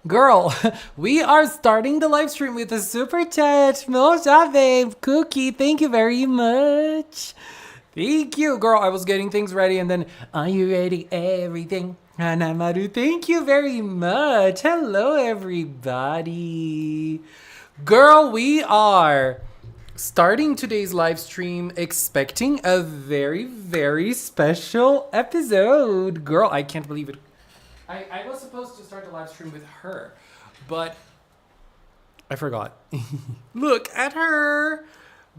Girl, we are starting the live stream with a super chat. Moja babe, Cookie, thank you very much. Thank you, girl. I was getting things ready and then, are you ready? Everything. Hanamaru, thank you very much. Hello, everybody. Girl, we are starting today's live stream expecting a very, very special episode. Girl, I can't believe it. I was supposed to start the live stream with her, but I forgot. Look at her.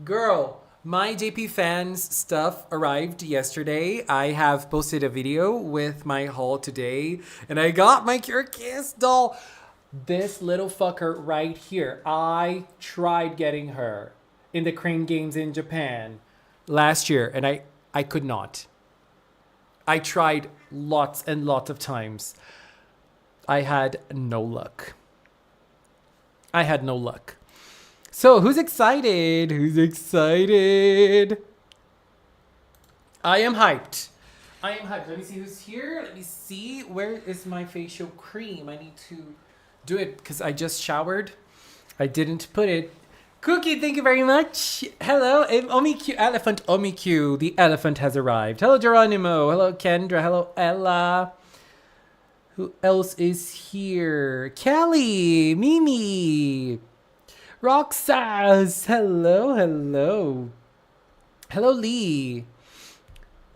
Girl, my JP fans stuff arrived yesterday. I have posted a video with my haul today, and I got my Cure Kiss doll. This little fucker right here. I tried getting her in the Crane Games in Japan last year, and I could not. I tried lots and lots of times. I had no luck. So who's excited? I am hyped. Let me see who's here. Let me see. Where is my facial cream? I need to do it because I just showered. I didn't put it. Cookie, thank you very much. Hello, Omiq, Elephant Omiq. The elephant has arrived. Hello, Geronimo. Hello, Kendra. Hello, Ella. Who else is here? Kelly, Mimi, Roxas. Hello, Lee.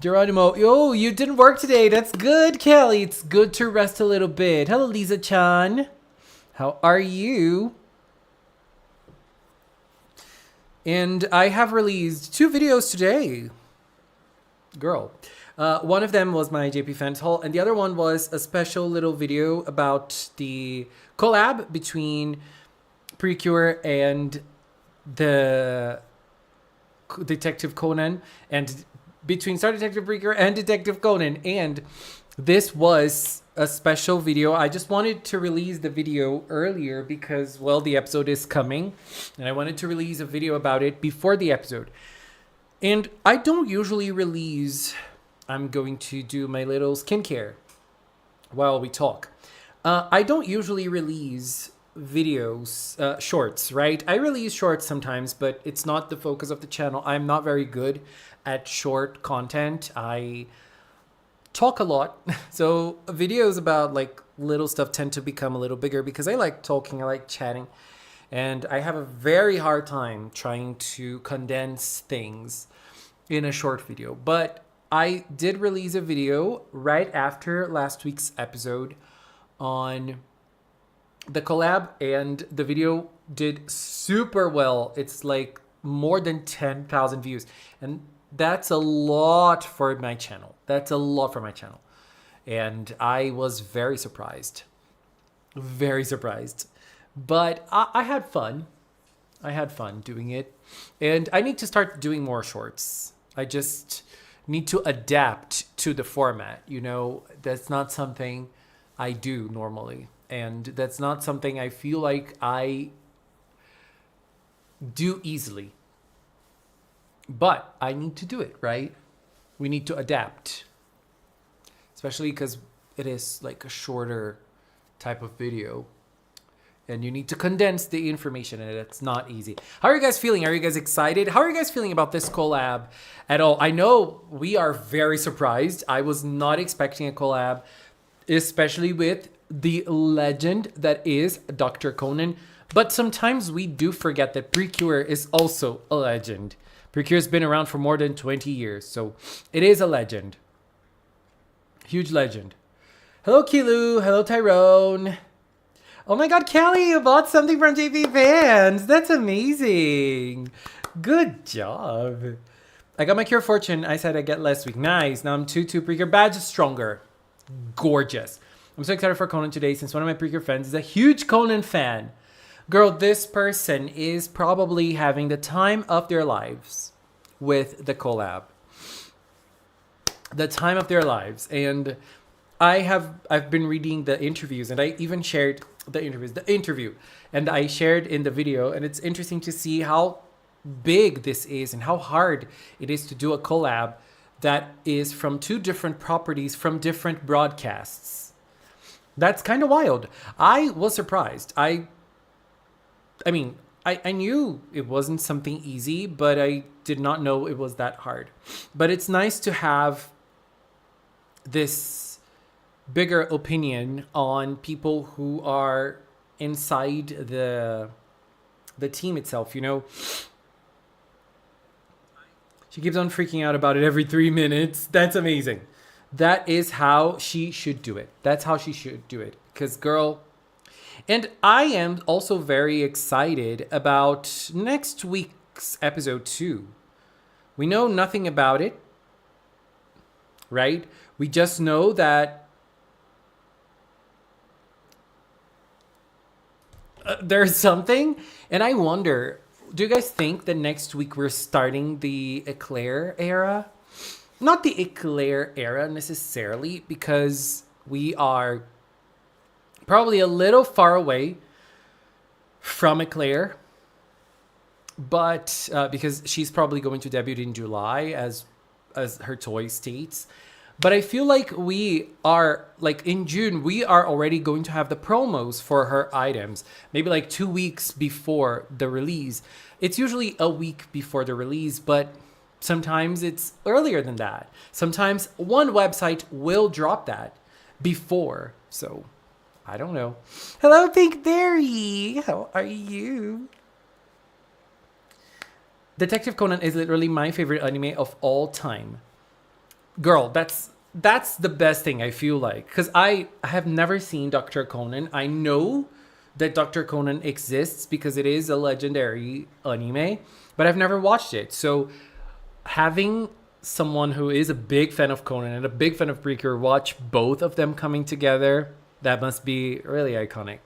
Geronimo. Oh, you didn't work today. That's good, Kelly. It's good to rest a little bit. Hello, Lisa-chan. How are you? And I have released 2 videos today. Girl. One of them was my JP Fans haul, and the other one was a special little video about the collab between PreCure and the Detective Conan, and between Star Detective PreCure and Detective Conan. And this was a special video. I just wanted to release the video earlier because, well, the episode is coming, and I wanted to release a video about it before the episode. And I don't usually release... I'm going to do my little skincare while we talk. I don't usually release videos, shorts, right? I release shorts sometimes, but it's not the focus of the channel. I'm not very good at short content. I talk a lot. So videos about like little stuff tend to become a little bigger because I like talking, I like chatting. And I have a very hard time trying to condense things in a short video. But I did release a video right after last week's episode on the collab, and the video did super well. It's like more than 10,000 views, and that's a lot for my channel. And I was very surprised. But I had fun. Doing it, and I need to start doing more shorts. I just need to adapt to the format. You know, that's not something I do normally. And that's not something I feel like I do easily. But I need to do it, right? We need to adapt. Especially because it is like a shorter type of video. And you need to condense the information, and it's not easy. How are you guys feeling? Are you guys excited? How are you guys feeling about this collab at all? I know we are very surprised. I was not expecting a collab, especially with the legend that is Dr. Conan. But sometimes we do forget that PreCure is also a legend. PreCure's been around for more than 20 years, so it is a legend. Huge legend. Hello, Kilu. Hello, Tyrone. Oh my God, Kelly, you bought something from JP Fans. That's amazing. Good job. I got my Cure Fortune. I said I get last week. Nice. Now I'm 2-2 PreCure. Badge is stronger. Gorgeous. I'm so excited for Conan today since one of my PreCure fans is a huge Conan fan. Girl, this person is probably having the time of their lives with the collab. The time of their lives. And I've been reading the interviews, and I even shared the interview, and I shared in the video, and it's interesting to see how big this is and how hard it is to do a collab that is from 2 different properties from different broadcasts. That's kind of wild. I was surprised. I mean, I knew it wasn't something easy, but I did not know it was that hard. But it's nice to have this bigger opinion on people who are inside the team itself, you know. She keeps on freaking out about it every 3 minutes. That's amazing. That is how she should do it. That's how she should do it. Because, girl. And I am also very excited about next week's episode 2. We know nothing about it, right? We just know that there's something. And I wonder, do you guys think that next week we're starting the Eclair era? Not the Eclair era necessarily, because we are probably a little far away from Eclair, but because she's probably going to debut in July, as her toy states. But I feel like we are, like in June, we are already going to have the promos for her items, maybe like 2 weeks before the release. It's usually a week before the release, but sometimes it's earlier than that. Sometimes one website will drop that before. So, I don't know. Hello, Pink Berry. How are you? Detective Conan is literally my favorite anime of all time. Girl, that's the best thing, I feel like. Because I have never seen Dr. Conan. I know that Dr. Conan exists because it is a legendary anime, but I've never watched it. So having someone who is a big fan of Conan and a big fan of PreCure watch both of them coming together, that must be really iconic.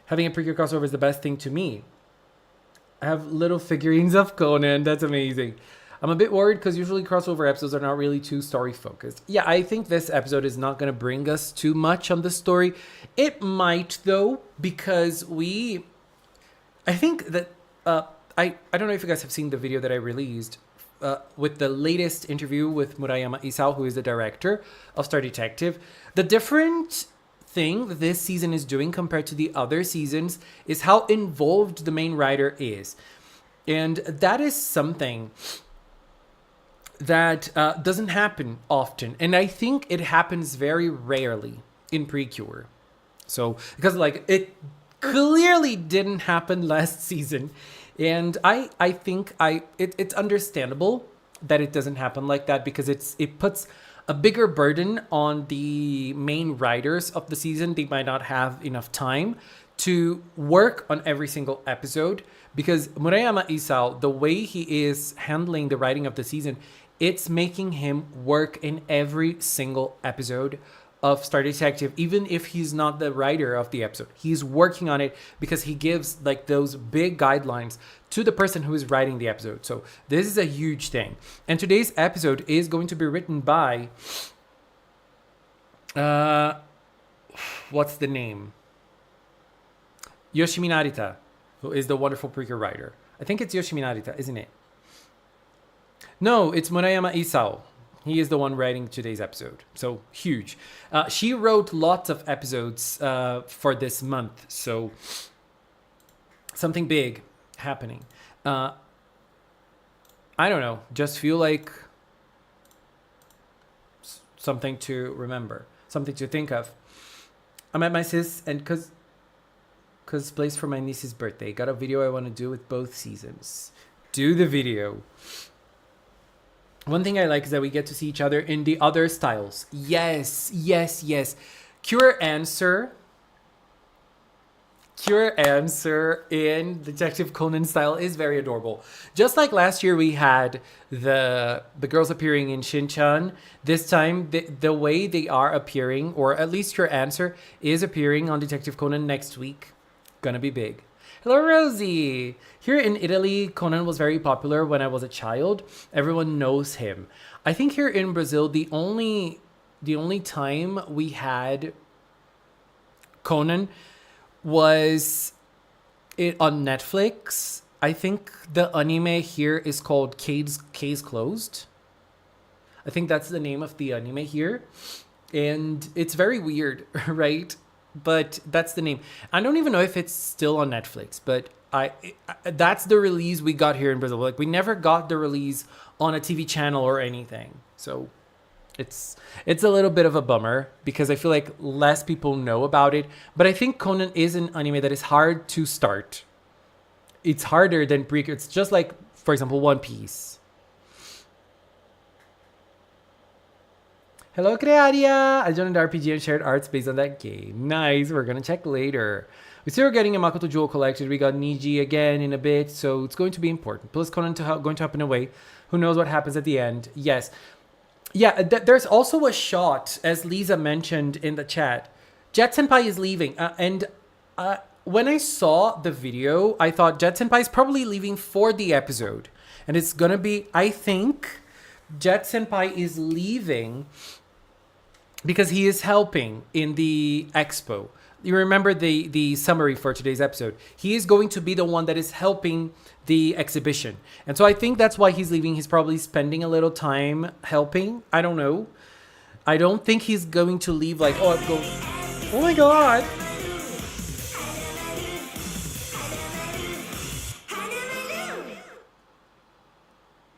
Having a PreCure crossover is the best thing to me. I have little figurines of Conan. That's amazing. I'm a bit worried because usually crossover episodes are not really too story focused. Yeah, I think this episode is not going to bring us too much on the story. It might, though, because I think that I don't know if you guys have seen the video that I released with the latest interview with Murayama Isao, who is the director of Star Detective. The different thing that this season is doing compared to the other seasons is how involved the main writer is. And that is something that doesn't happen often. And I think it happens very rarely in PreCure. So, because like it clearly didn't happen last season. And I think it's understandable that it doesn't happen like that, because it puts a bigger burden on the main writers of the season. They might not have enough time to work on every single episode, because Murayama Isao, the way he is handling the writing of the season, it's making him work in every single episode of Star Detective, even if he's not the writer of the episode. He's working on it because he gives like those big guidelines to the person who is writing the episode. So this is a huge thing. And today's episode is going to be written by what's the name? Yoshimi Narita, who is the wonderful PreCure writer. I think it's Yoshimi Narita, isn't it? No, it's Murayama Isao. He is the one writing today's episode. So huge. She wrote lots of episodes for this month. So something big happening. I don't know. Just feel like something to remember. Something to think of. I'm at my sis and because place for my niece's birthday. Got a video I want to do with both seasons. Do the video. One thing I like is that we get to see each other in the other styles. Yes, yes, yes. Cure Answer in Detective Conan style is very adorable. Just like last year we had the girls appearing in Shin-chan. This time the way they are appearing, or at least Cure Answer is appearing on Detective Conan next week. Gonna be big. Hello, Rosie. Here in Italy, Conan was very popular when I was a child. Everyone knows him. I think here in Brazil, the only time we had Conan was it on Netflix. I think the anime here is called Case Closed. I think that's the name of the anime here. And it's very weird, right? But that's the name. I don't even know if it's still on Netflix, but that's the release we got here in Brazil. Like we never got the release on a TV channel or anything. So it's a little bit of a bummer because I feel like less people know about it. But I think Conan is an anime that is hard to start. It's harder than PreCure. It's just like, for example, One Piece. Hello, Crearia! I joined the RPG and shared arts based on that game. Nice, we're gonna check later. We still are getting a Makoto Jewel collected. We got Niji again in a bit, so it's going to be important. Plus, Conan going to happen away. Who knows what happens at the end? Yes. Yeah, there's also a shot, as Lisa mentioned in the chat. Jet Senpai is leaving, and when I saw the video, I thought Jet Senpai is probably leaving for the episode. And it's gonna be, I think, Jet Senpai is leaving because he is helping in the expo. You remember the summary for today's episode. He is going to be the one that is helping the exhibition. And so I think that's why he's leaving. He's probably spending a little time helping. I don't know. I don't think he's going to leave like, oh my God.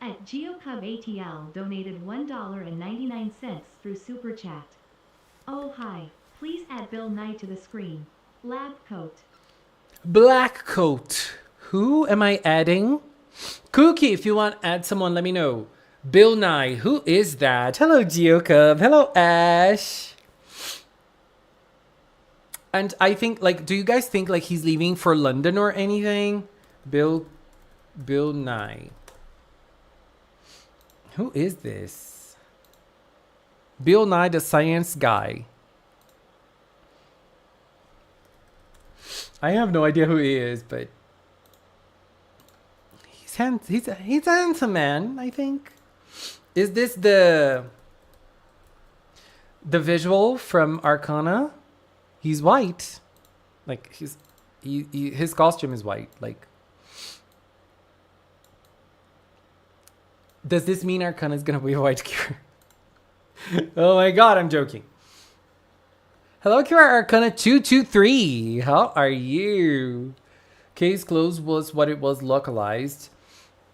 At GeoCubATL donated $1.99 through Super Chat. Oh hi, please add Bill Nye to the screen. Lab coat. Black coat. Who am I adding? Cookie, if you want to add someone, let me know. Bill Nye, who is that? Hello, GeoCub. Hello, Ash. And I think, like, do you guys think, like, he's leaving for London or anything? Bill Nye. Who is this? Bill Nye, the science guy. I have no idea who he is, but he's a handsome man, I think. Is this the visual from Arcana? He's white. Like his costume is white. Like, does this mean Arcana is gonna be a white cure? Oh my God, I'm joking. Hello, Kira Arcana 223. How are you? Case Closed was what it was localized.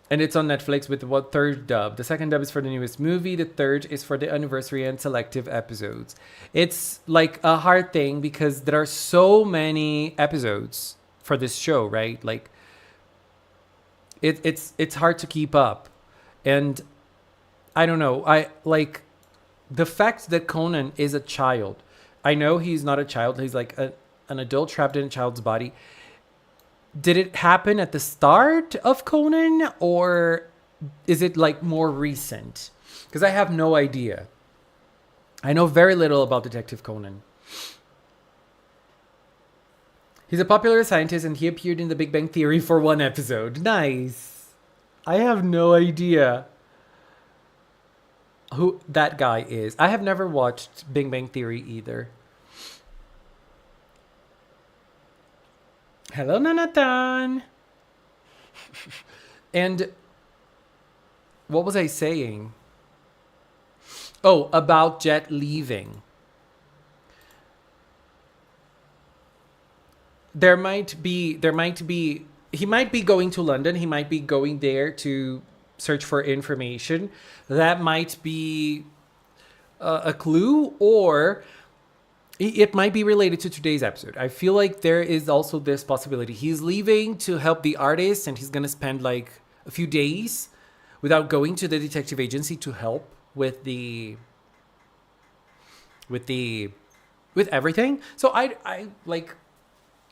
And it's on Netflix with the third dub. The second dub is for the newest movie. The third is for the anniversary and selective episodes. It's like a hard thing because there are so many episodes for this show, right? Like, it's hard to keep up. And I don't know. I like the fact that Conan is a child. I know he's not a child. He's like an adult trapped in a child's body. Did it happen at the start of Conan or is it like more recent? Because I have no idea. I know very little about Detective Conan. He's a popular scientist and he appeared in The Big Bang Theory for one episode. Nice. I have no idea who that guy is. I have never watched Big Bang Theory either. Hello, Nanatan. And what was I saying? Oh, about Jet leaving. He might be going to London. He might be going there to search for information. That might be a clue, or it might be related to today's episode. I feel like there is also this possibility. He's leaving to help the artist and he's going to spend like a few days without going to the detective agency to help with everything. So I'm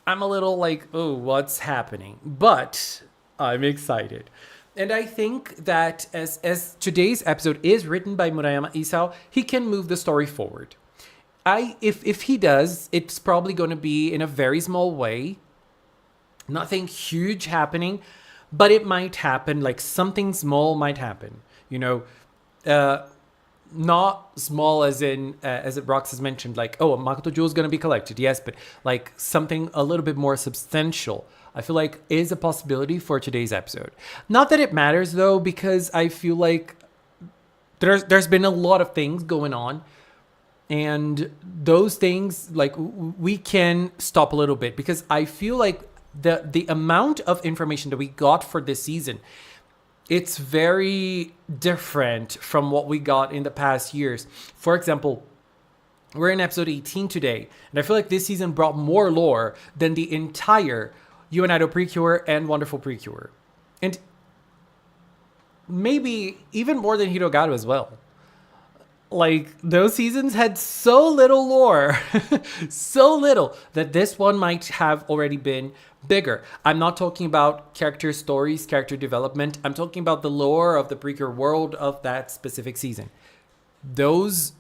a little like, oh, what's happening? But I'm excited. And I think that as today's episode is written by Murayama Isao, he can move the story forward. If he does, it's probably going to be in a very small way. Nothing huge happening, but it might happen. Like something small might happen. You know, not small as in, as Rox has mentioned, like, oh, a Makoto Jewel is going to be collected. Yes, but like something a little bit more substantial, I feel like is a possibility for today's episode. Not that it matters though, because I feel like there's been a lot of things going on. And those things, like, we can stop a little bit, because I feel like the amount of information that we got for this season, it's very different from what we got in the past years. For example, we're in episode 18 today, and I feel like this season brought more lore than the entire United PreCure and Wonderful PreCure. And maybe even more than Hirogado as well. Like, those seasons had so little lore, so little, that this one might have already been bigger. I'm not talking about character stories, character development. I'm talking about the lore of the PreCure world of that specific season. Those...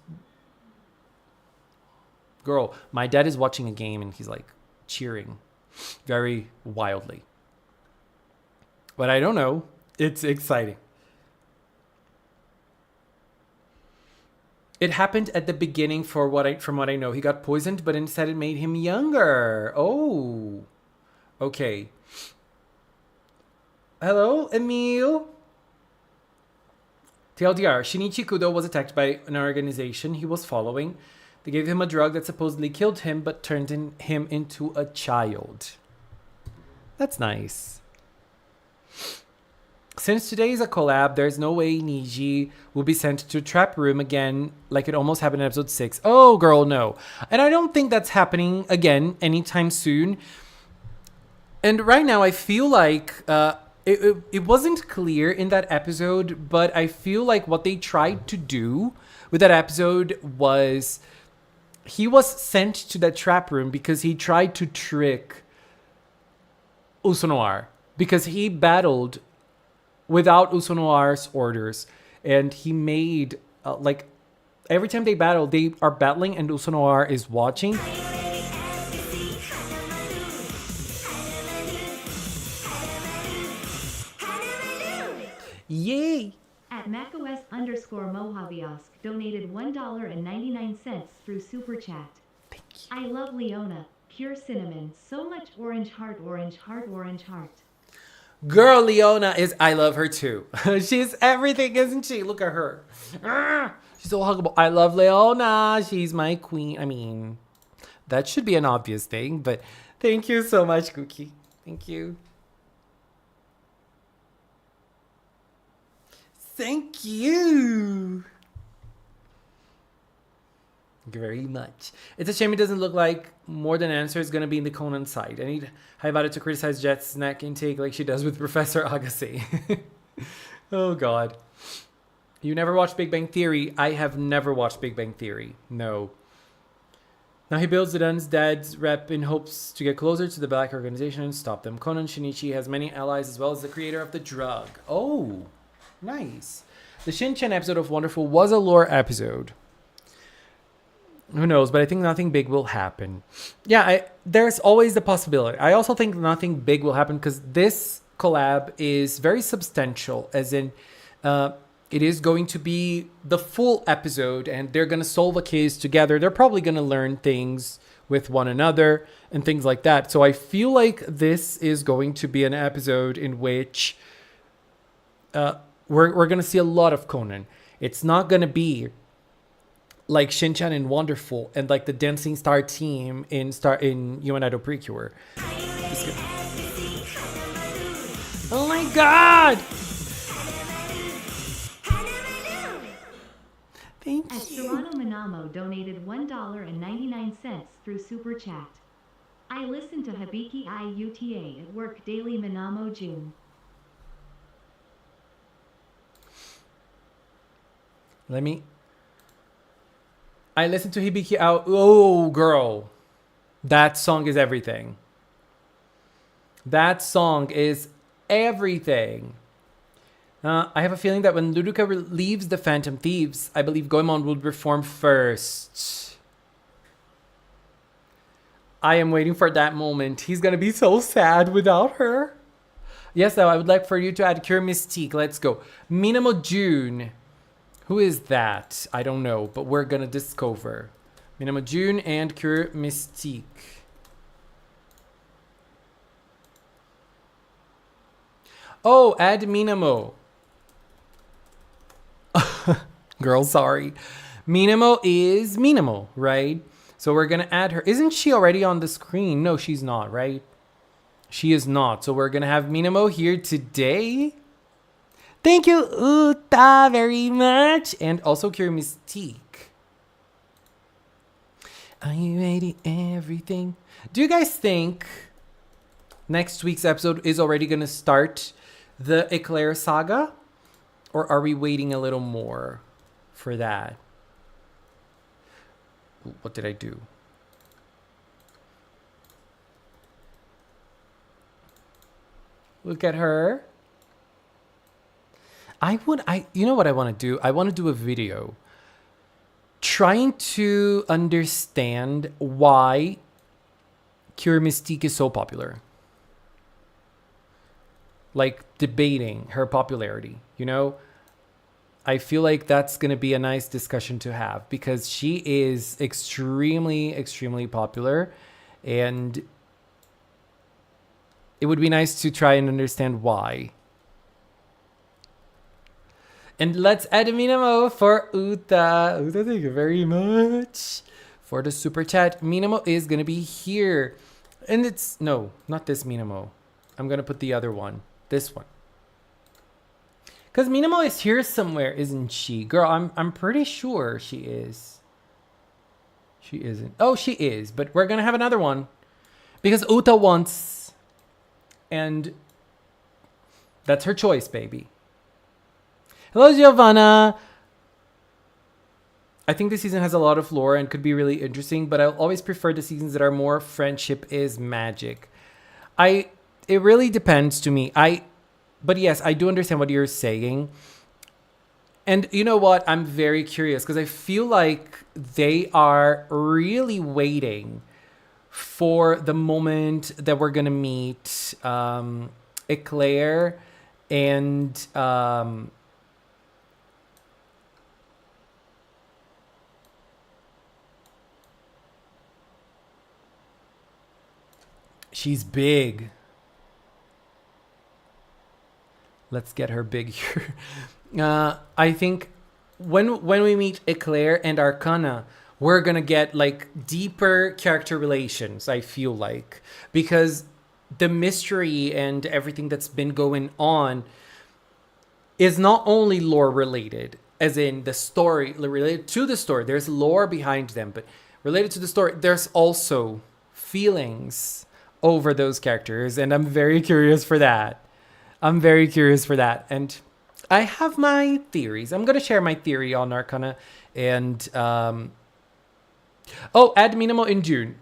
Girl, my dad is watching a game and he's like cheering very wildly. But I don't know. It's exciting. It happened at the beginning from what I know. He got poisoned, but instead it made him younger. Oh. Okay. Hello, Emil. TLDR, Shinichi Kudo was attacked by an organization he was following. They gave him a drug that supposedly killed him, but turned him into a child. That's nice. Since today is a collab, there's no way Niji will be sent to trap room again, like it almost happened in episode 6. Oh, girl, no. And I don't think that's happening again anytime soon. And right now, I feel like it wasn't clear in that episode, but I feel like what they tried to do with that episode was... He was sent to that trap room because he tried to trick Usonoir. Because he battled without Usonoir's orders. And he made, like, every time they battle, they are battling and Usonoir is watching. Yay! At macOS_Mojaviask donated $1.99 through Super Chat. Thank you. I love Leona. Pure cinnamon. So much orange heart, orange heart, orange heart. Girl, Leona is... I love her too. She's everything, isn't she? Look at her. She's so huggable. I love Leona. She's my queen. I mean, that should be an obvious thing, but thank you so much, Cookie. Thank you. Thank you. Thank you very much. It's a shame it doesn't look like More Than Answer is going to be in the Conan side. I need Haibata to criticize Jet's snack intake like she does with Professor Agassi. Oh, God. You never watched Big Bang Theory? I have never watched Big Bang Theory. No. Now he builds the Dun's dad's rep in hopes to get closer to the black organization and stop them. Conan Shinichi has many allies as well as the creator of the drug. Oh, nice. The Shin-chan episode of Wonderful was a lore episode. Who knows, but I think nothing big will happen. Yeah, there's always the possibility. I also think nothing big will happen because this collab is very substantial, as in it is going to be the full episode and they're going to solve a case together. They're probably going to learn things with one another and things like that. So I feel like this is going to be an episode in which we're going to see a lot of Conan. It's not going to be like Shin-chan in Wonderful and like the Dancing Star team in United PreCure. Oh my god! Thank you. Serrano Manamo donated $1.99 through Super Chat. I listen to Habiki IUTA at work daily. Manamo June. I listen to Hibiki out. Oh, girl. That song is everything. That song is everything. I have a feeling that when Ludoka leaves the Phantom Thieves, I believe Goemon will reform first. I am waiting for that moment. He's going to be so sad without her. Yes, though, I would like for you to add Cure Mystique. Let's go. Minamo June. Who is that? I don't know, but we're going to discover. Minamo June and Cure Mystique. Oh, add Minamo. Girl, sorry. Minamo is Minamo, right? So we're going to add her. Isn't she already on the screen? No, she's not, right? She is not. So we're going to have Minamo here today. Thank you, Uta, very much. And also Cure Mystique. Are you ready? Everything. Do you guys think next week's episode is already going to start the Eclair saga? Or are we waiting a little more for that? What did I do? Look at her. You know what I want to do? I want to do a video trying to understand why Cure Mystique is so popular. Like debating her popularity, you know? I feel like that's going to be a nice discussion to have because she is extremely, extremely popular. And it would be nice to try and understand why. And let's add a Minamo for Uta. Uta, thank you very much for the super chat. Minamo is going to be here. And it's, no, not this Minamo. I'm going to put the other one. This one. Because Minamo is here somewhere, isn't she? Girl, I'm pretty sure she is. She isn't. Oh, she is. But we're going to have another one. Because Uta wants. And that's her choice, baby. Hello, Giovanna. I think this season has a lot of lore and could be really interesting, but I'll always prefer the seasons that are more friendship is magic. It really depends to me. But yes, I do understand what you're saying. And you know what? I'm very curious because I feel like they are really waiting for the moment that we're going to meet Eclair and she's big. Let's get her big here. I think when we meet Eclair and Arcana, we're going to get like deeper character relations, I feel like. Because the mystery and everything that's been going on is not only lore related, as in the story, related to the story. There's lore behind them, but related to the story, there's also feelings over those characters. And I'm very curious for that. And I have my theories. I'm going to share my theory on Arcana. And, add Minamo in June.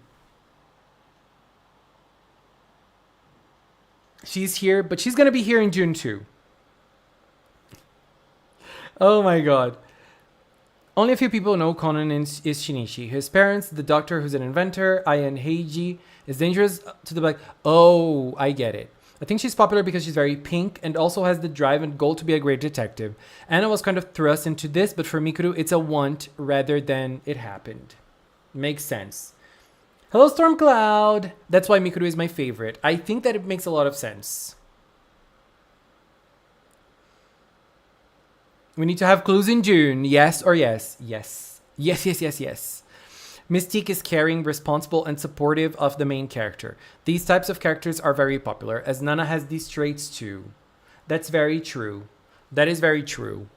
She's here, but she's going to be here in June too. Oh my god. Only a few people know Conan is Shinichi. His parents, the doctor who's an inventor, Ayan Heiji, is dangerous to the black. Oh, I get it. I think she's popular because she's very pink and also has the drive and goal to be a great detective. Anna was kind of thrust into this, but for Mikuru, it's a want rather than it happened. Makes sense. Hello, Stormcloud. That's why Mikuru is my favorite. I think that it makes a lot of sense. We need to have clues in June. Yes or yes? Yes. Yes. Mystique is caring, responsible, and supportive of the main character. These types of characters are very popular, as Nana has these traits too. That's very true. That is very true.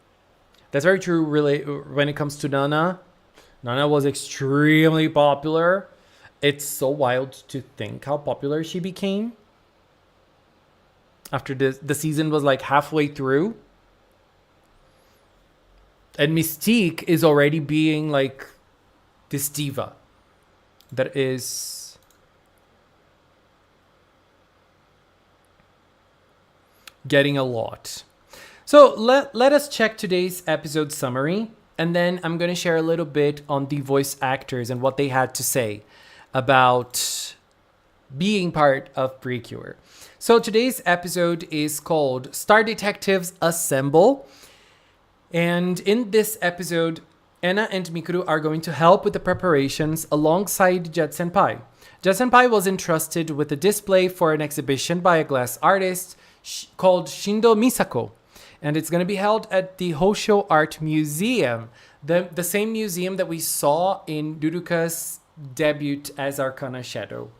That's very true really when it comes to Nana. Nana was extremely popular. It's so wild to think how popular she became. After the season was like halfway through. And Mystique is already being like this diva that is getting a lot. So let us check today's episode summary, and then I'm going to share a little bit on the voice actors and what they had to say about being part of PreCure. So today's episode is called Star Detectives Assemble. And in this episode, Anna and Mikuru are going to help with the preparations alongside Jet Senpai. Jet Senpai was entrusted with a display for an exhibition by a glass artist called Shindo Misako. And it's going to be held at the Hosho Art Museum, the same museum that we saw in Duruka's debut as Arcana Shadow.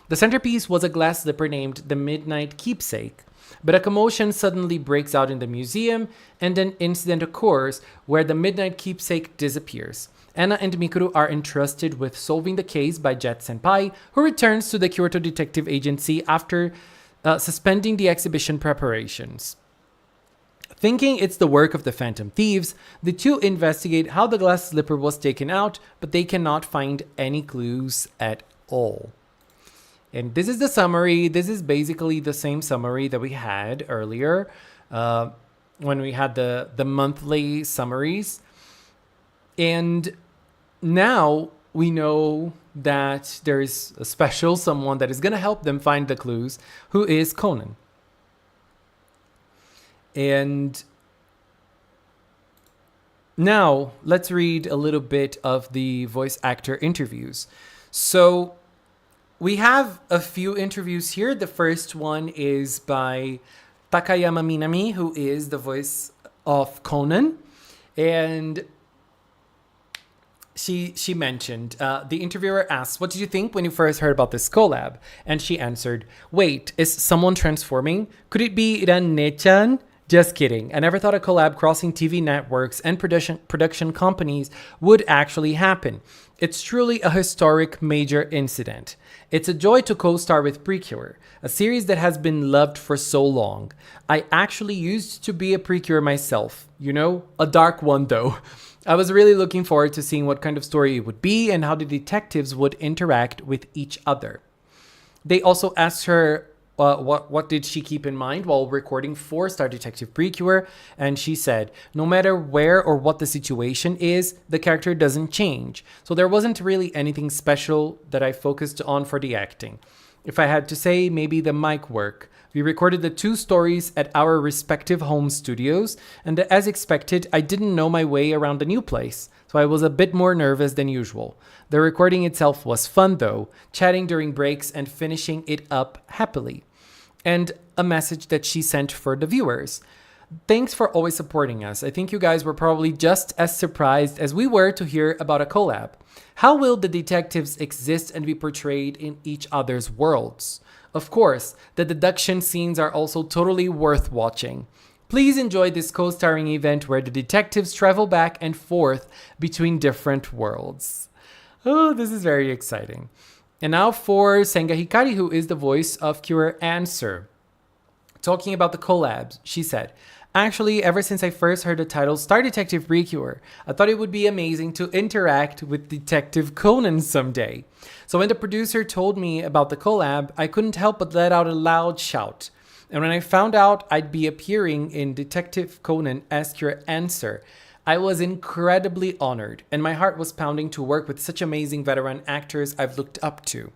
The centerpiece was a glass slipper named the Midnight Keepsake, but a commotion suddenly breaks out in the museum, and an incident occurs where the Midnight Keepsake disappears. Anna and Mikuru are entrusted with solving the case by Jet Senpai, who returns to the Kyoto Detective Agency after suspending the exhibition preparations. Thinking it's the work of the Phantom Thieves, the two investigate how the glass slipper was taken out, but they cannot find any clues at all. And this is the summary. This is basically the same summary that we had earlier when we had the monthly summaries. And now we know that there's a special someone that is going to help them find the clues, who is Conan. And now let's read a little bit of the voice actor interviews. So we have a few interviews here. The first one is by Takayama Minami, who is the voice of Conan. And she mentioned, the interviewer asked, "What did you think when you first heard about this collab?" And she answered, "Wait, is someone transforming? Could it be Ran-ne-chan? Just kidding. I never thought a collab crossing TV networks and production companies would actually happen. It's truly a historic major incident. It's a joy to co-star with PreCure, a series that has been loved for so long. I actually used to be a PreCure myself, you know, a dark one though. I was really looking forward to seeing what kind of story it would be and how the detectives would interact with each other." They also asked her what did she keep in mind while recording for Star Detective PreCure, and she said, "No matter where or what the situation is, the character doesn't change. So there wasn't really anything special that I focused on for the acting. If I had to say, maybe the mic work. We recorded the two stories at our respective home studios, and as expected, I didn't know my way around the new place, so I was a bit more nervous than usual. The recording itself was fun though, chatting during breaks and finishing it up happily." And a message that she sent for the viewers. "Thanks for always supporting us. I think you guys were probably just as surprised as we were to hear about a collab. How will the detectives exist and be portrayed in each other's worlds? Of course, the deduction scenes are also totally worth watching. Please enjoy this co-starring event where the detectives travel back and forth between different worlds." Oh, this is very exciting. And now for Senga Hikari, who is the voice of Cure Answer. Talking about the collabs, she said, "Actually, ever since I first heard the title Star Detective PreCure, I thought it would be amazing to interact with Detective Conan someday. So when the producer told me about the collab, I couldn't help but let out a loud shout. And when I found out I'd be appearing in Detective Conan as Cure Answer, I was incredibly honored, and my heart was pounding to work with such amazing veteran actors I've looked up to."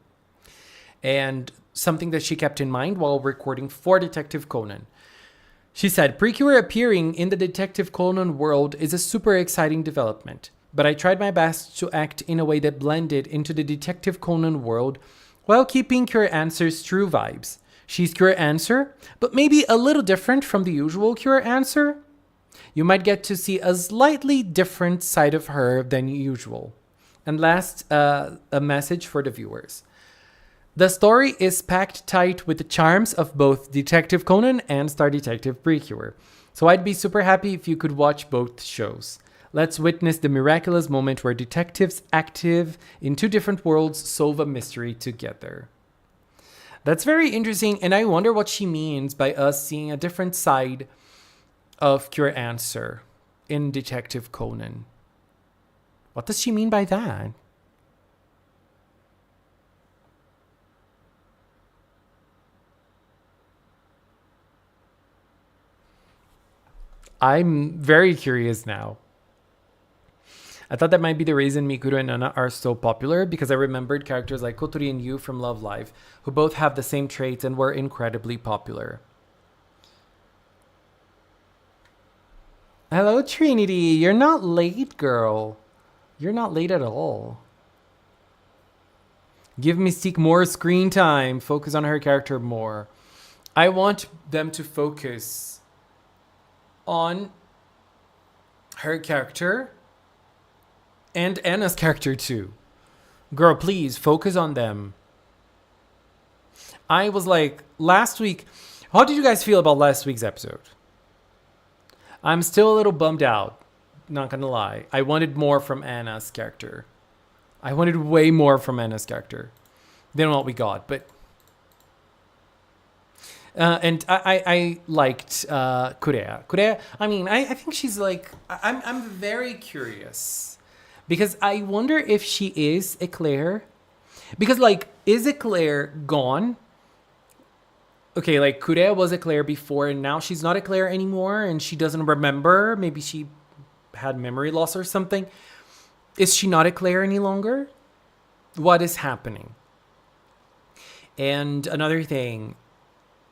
And something that she kept in mind while recording for Detective Conan. She said, "PreCure appearing in the Detective Conan world is a super exciting development, but I tried my best to act in a way that blended into the Detective Conan world while keeping Cure Answer's true vibes. She's Cure Answer, but maybe a little different from the usual Cure Answer. You might get to see a slightly different side of her than usual." And last, a message for the viewers. "The story is packed tight with the charms of both Detective Conan and Star Detective PreCure. So I'd be super happy if you could watch both shows. Let's witness the miraculous moment where detectives active in two different worlds solve a mystery together." That's very interesting, and I wonder what she means by us seeing a different side of Cure Answer in Detective Conan. What does she mean by that? I'm very curious now. I thought that might be the reason Mikuru and Nana are so popular, because I remembered characters like Kotori and Yu from Love Live, who both have the same traits and were incredibly popular. Hello, Trinity. You're not late, girl. You're not late at all. Give Mystique more screen time. Focus on her character more. I want them to focus on her character and Anna's character too. Girl, please focus on them. I was like, last week, how did you guys feel about last week's episode? I'm still a little bummed out, not gonna lie. I wanted more from Anna's character. I wanted way more from Anna's character than what we got, but and I liked Kurea. Kurea, I mean, I think she's like, I'm very curious because I wonder if she is Eclair. Because, like, is Eclair gone? Okay, like, Kurea was Eclair before and now she's not Eclair anymore and she doesn't remember. Maybe she had memory loss or something. Is she not Eclair any longer? What is happening? And another thing,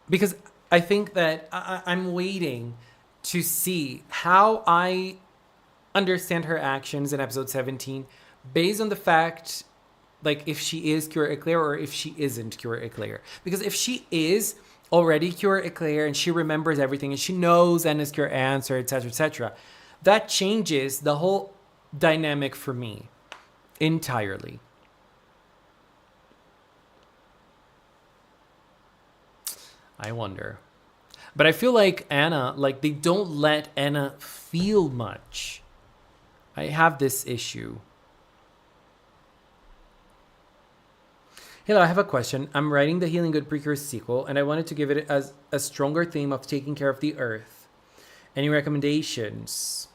because I think that I'm waiting to see how I understand her actions in episode 17 based on the fact, like, if she is Cure Eclair or if she isn't Cure Eclair. Because if she is already Cure Eclair and she remembers everything and she knows Anna's Cure answer, etc., that changes the whole dynamic for me entirely. I wonder. But I feel like Anna, like, they don't let Anna feel much. I have this issue. Hello, I have a question. I'm writing the Healing Good PreCure sequel, and I wanted to give it as a stronger theme of taking care of the earth. Any recommendations?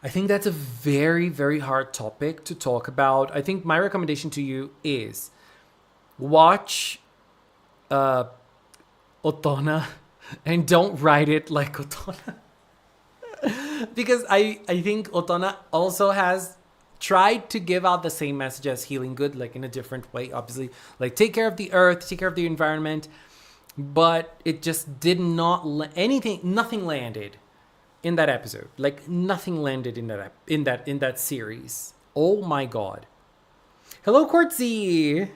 I think that's a very, very hard topic to talk about. I think my recommendation to you is watch Otona and don't write it like Otona. Because I think Otona also has tried to give out the same message as Healing Good, like in a different way, obviously. Like, take care of the earth, take care of the environment. But it just did not, nothing landed in that episode. Like, nothing landed in that series. Oh my god. Hello, Quartzy!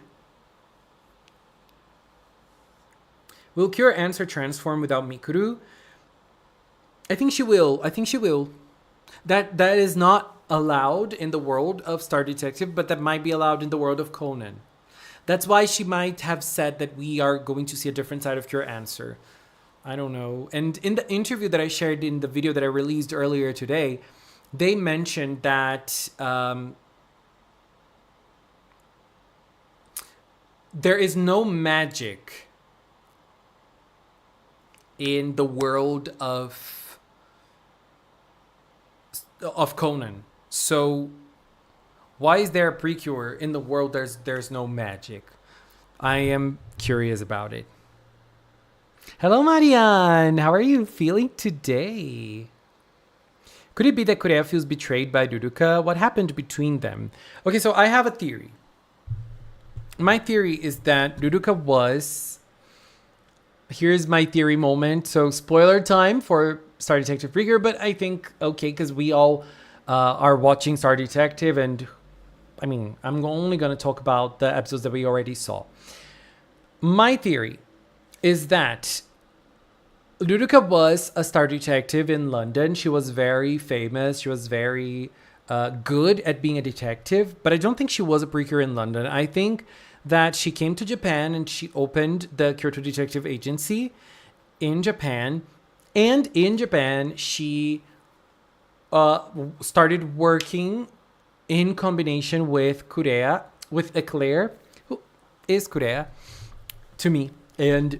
Will Cure answer transform without Mikuru? I think she will. That is not allowed in the world of Star Detective, but that might be allowed in the world of Conan. That's why she might have said that we are going to see a different side of Cure answer. I don't know. And in the interview that I shared in the video that I released earlier today, they mentioned that there is no magic in the world of Conan. So why is there a PreCure in the world there's no magic? I am curious about it. Hello, Marianne. How are you feeling today? Could it be that Kurea feels betrayed by Duduka? What happened between them? Okay, so I have a theory. My theory is that Duduka was... Here's my theory moment. So spoiler time for Star Detective PreCure, but I think, okay, because we all are watching Star Detective, and I mean, I'm only going to talk about the episodes that we already saw. My theory is that Duduka was a Star Detective in London. She was very famous. She was very good at being a detective, but I don't think she was a PreCure in London. I think that she came to Japan and she opened the Kyoto Detective Agency in Japan. And in Japan, she started working in combination with Kurea, with Eclair, who is Kurea to me. And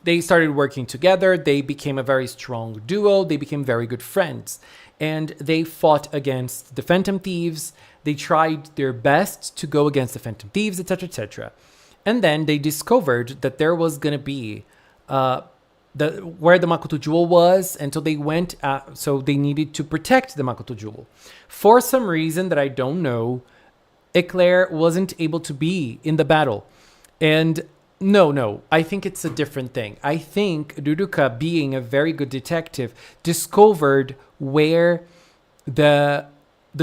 they started working together. They became a very strong duo. They became very good friends. And they fought against the Phantom Thieves. They tried their best to go against the Phantom Thieves, etc., etc. And then they discovered that there was going to be where the Makoto Jewel was, and so they went. So they needed to protect the Makoto Jewel. For some reason that I don't know, Eclair wasn't able to be in the battle. And no, I think it's a different thing. I think Duduka, being a very good detective, discovered where the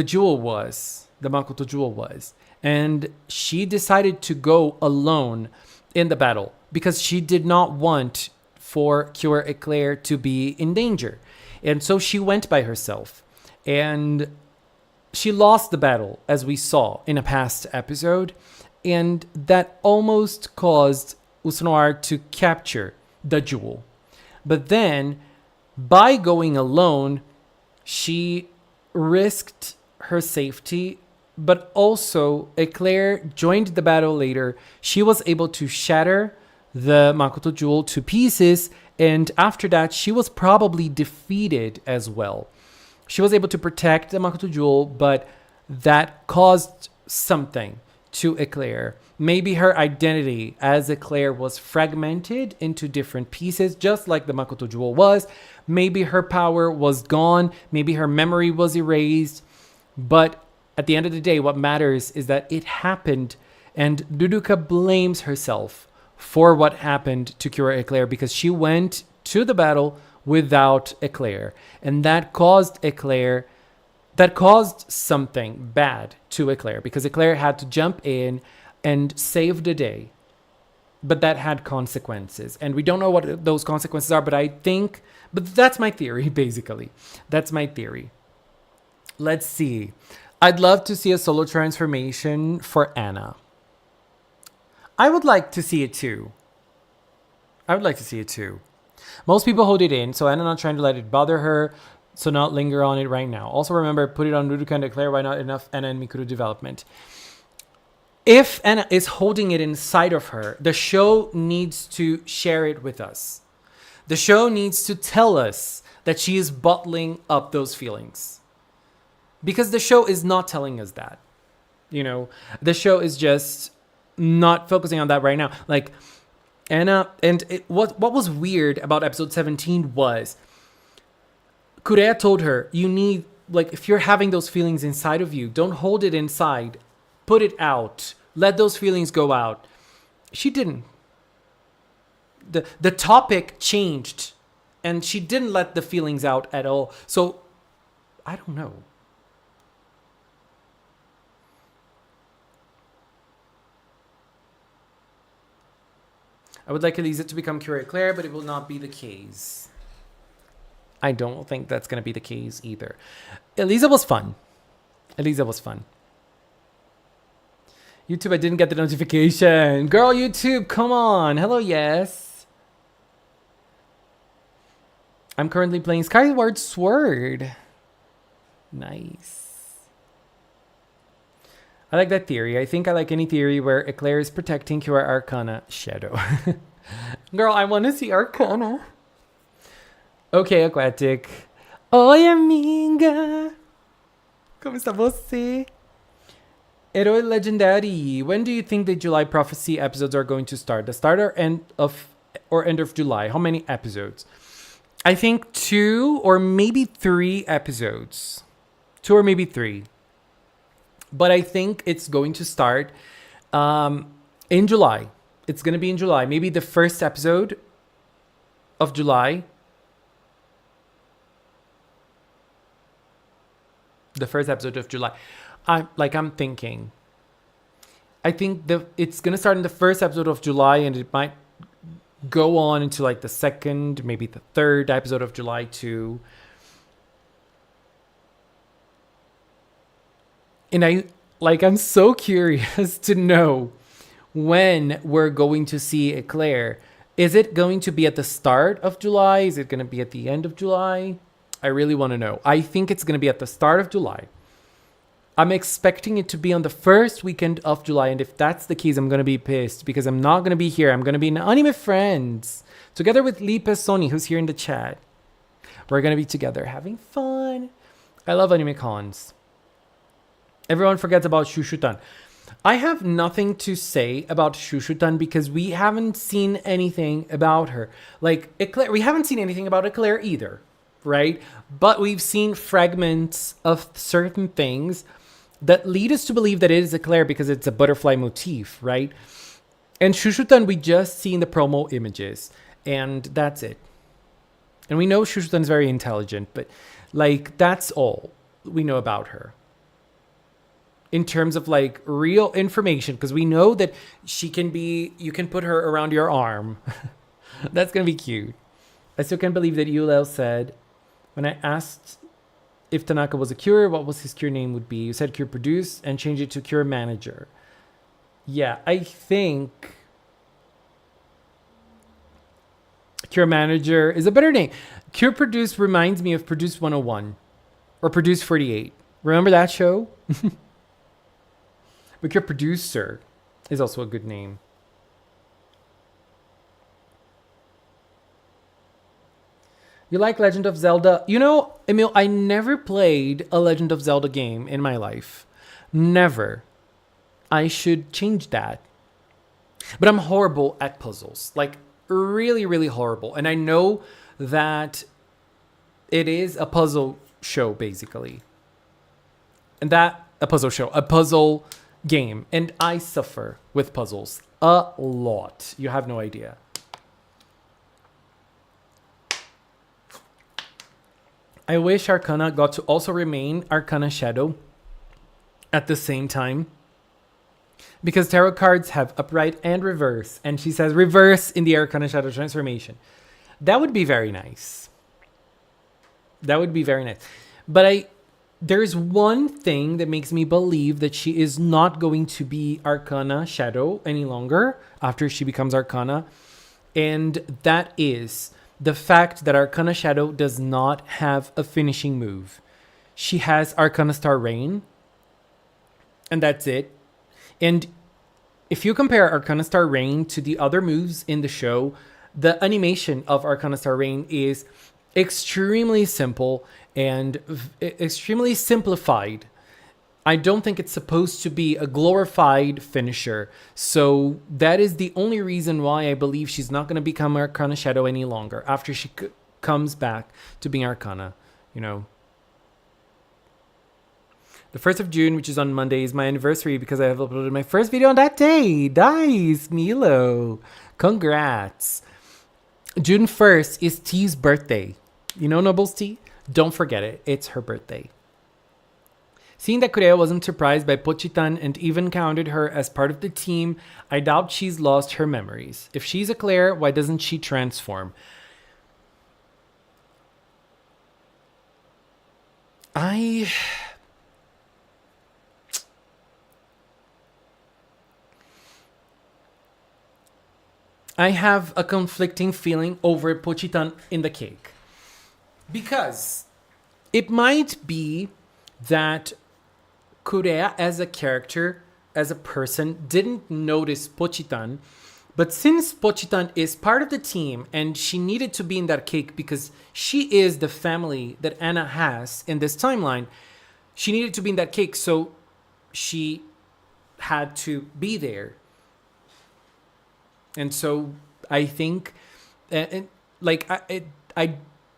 jewel was, the Makoto Jewel was. And she decided to go alone in the battle because she did not want for Cure Eclair to be in danger. And so she went by herself. And she lost the battle, as we saw in a past episode. And that almost caused Usanoir to capture the jewel. But then, by going alone, she risked her safety, but also Eclair joined the battle later. She was able to shatter the Makoto jewel to pieces, and after that, she was probably defeated as well. She was able to protect the Makoto jewel, but that caused something to Eclair. Maybe her identity as Eclair was fragmented into different pieces, just like the Makoto jewel was. Maybe her power was gone. Maybe her memory was erased. But at the end of the day, what matters is that it happened, and Ruruka blames herself for what happened to Cure Eclair because she went to the battle without Eclair. And that caused something bad to Eclair because Eclair had to jump in and save the day. But that had consequences. And we don't know what those consequences are, but that's my theory, basically. That's my theory. Let's see. I'd love to see a solo transformation for Anna. I would like to see it too. Most people hold it in, so Anna not trying to let it bother her, so not linger on it right now. Also remember, put it on Ruruka and Eclair, why not enough Anna and Mikuru development. If Anna is holding it inside of her, the show needs to share it with us. The show needs to tell us that she is bottling up those feelings. Because the show is not telling us that. You know, the show is just not focusing on that right now. Like, Anna, and what was weird about episode 17 was Kureha told her, you need, like, if you're having those feelings inside of you, don't hold it inside. Put it out. Let those feelings go out. She didn't. The topic changed, and she didn't let the feelings out at all. So, I don't know. I would like Elisa to become Cure Eclair, but it will not be the case. I don't think that's going to be the case either. Elisa was fun. YouTube, I didn't get the notification. Girl, YouTube, come on. Hello, yes. I'm currently playing Skyward Sword. Nice. I like that theory. I think I like any theory where Eclair is protecting Cure Arcana Shadow. Girl, I want to see Arcana. Okay, Aquatic. Oi, amiga. Como está você? Herói Legendary. When do you think the July Prophecy episodes are going to start? The start or end of July? How many episodes? I think 2 or maybe 3 episodes. 2 or maybe 3. But I think it's going to start in July. It's going to be in July. Maybe the first episode of July. The first episode of July. I'm thinking. I think it's going to start in the first episode of July, and it might go on into like the second, maybe the third episode of July too. And I'm so curious to know when we're going to see Eclair. Is it going to be at the start of July? Is it going to be at the end of July? I really want to know. I think it's going to be at the start of July. I'm expecting it to be on the first weekend of July. And if that's the case, I'm going to be pissed because I'm not going to be here. I'm going to be in Anime Friends together with Lee Sony, who's here in the chat. We're going to be together having fun. I love anime cons. Everyone forgets about Shushutan. I have nothing to say about Shushutan because we haven't seen anything about her. Like, Eclair, we haven't seen anything about Eclair either, right? But we've seen fragments of certain things that lead us to believe that it is Eclair because it's a butterfly motif, right? And Shushutan, we just seen the promo images, and that's it. And we know Shushutan is very intelligent, but like, that's all we know about her. In terms of like real information, because we know that she can be, you can put her around your arm. That's gonna be cute. I still can't believe that Yulel said, when I asked if Tanaka was a cure, what was his cure name would be? You said cure produce and change it to cure manager. Yeah, I think cure manager is a better name. Cure produce reminds me of Produce 101 or Produce 48. Remember that show? But cure producer is also a good name. You like Legend of Zelda? You know, Emil, I never played a Legend of Zelda game in my life. Never. I should change that. But I'm horrible at puzzles. Like, really, really horrible. And I know that it is a puzzle show, basically. And that, a puzzle game. And I suffer with puzzles a lot. You have no idea. I wish Arcana got to also remain Arcana Shadow at the same time. Because tarot cards have upright and reverse. And she says reverse in the Arcana Shadow transformation. That would be very nice. That would be very nice. But there's one thing that makes me believe that she is not going to be Arcana Shadow any longer after she becomes Arcana. And that is the fact that Arcana Shadow does not have a finishing move. She has Arcana Star Rain. And that's it. And if you compare Arcana Star Rain to the other moves in the show, the animation of Arcana Star Rain is extremely simple and extremely simplified. I don't think it's supposed to be a glorified finisher. So that is the only reason why I believe she's not going to become Arcana Shadow any longer after she comes back to being Arcana, you know. The 1st of June, which is on Monday, is my anniversary because I have uploaded my first video on that day. Nice, Milo. Congrats. June 1st is T's birthday. You know Nobles T? Don't forget it. It's her birthday. Seeing that Kurea wasn't surprised by Pochitan and even counted her as part of the team, I doubt she's lost her memories. If she's a Claire, why doesn't she transform? I have a conflicting feeling over Pochitan in the cake. Because it might be that Kurea as a character, as a person, didn't notice Pochitan. But since Pochitan is part of the team and she needed to be in that cake because she is the family that Anna has in this timeline, she needed to be in that cake. So she had to be there. And so I think, I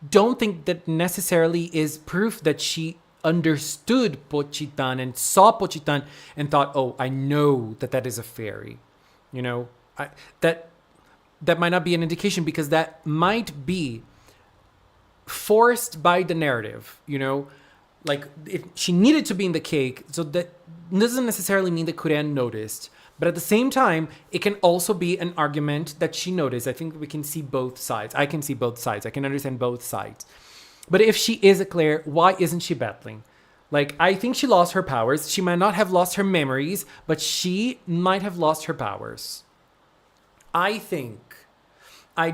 don't think that necessarily is proof that she understood Pochitan and saw Pochitan and thought, oh, I know that is a fairy. You know, that might not be an indication because that might be forced by the narrative, you know, like if she needed to be in the cake. So that doesn't necessarily mean that Kuren noticed. But at the same time, it can also be an argument that she noticed. I think we can see both sides. I can see both sides. I can understand both sides. But if she is a Claire, why isn't she battling? Like, I think she lost her powers. She might not have lost her memories, but she might have lost her powers. I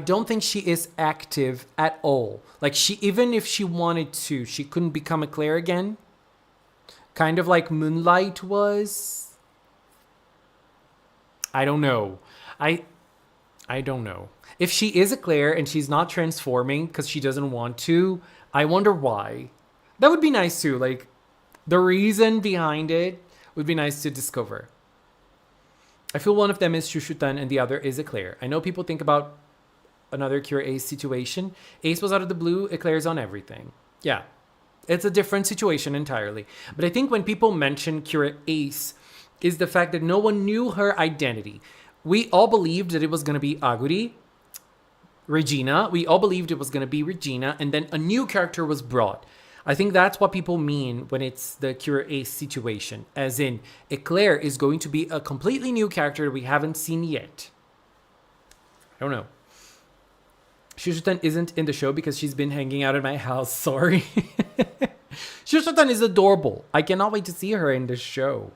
don't think she is active at all. Like, even if she wanted to, she couldn't become a Claire again. Kind of like Moonlight was. I don't know. I don't know. If she is a Claire and she's not transforming because she doesn't want to, I wonder why. That would be nice too. Like, the reason behind it would be nice to discover. I feel one of them is Shushutan and the other is a Claire. I know people think about another Cure Ace situation. Ace was out of the blue, Eclair's on everything. Yeah, it's a different situation entirely. But I think when people mention Cure Ace, is the fact that no one knew her identity. We all believed that it was going to be Aguri, Regina. We all believed it was going to be Regina, and then a new character was brought. I think that's what people mean when it's the Cure Ace situation. As in, Eclair is going to be a completely new character we haven't seen yet. I don't know. Shushutan isn't in the show because she's been hanging out at my house. Sorry. Shushutan is adorable. I cannot wait to see her in this show.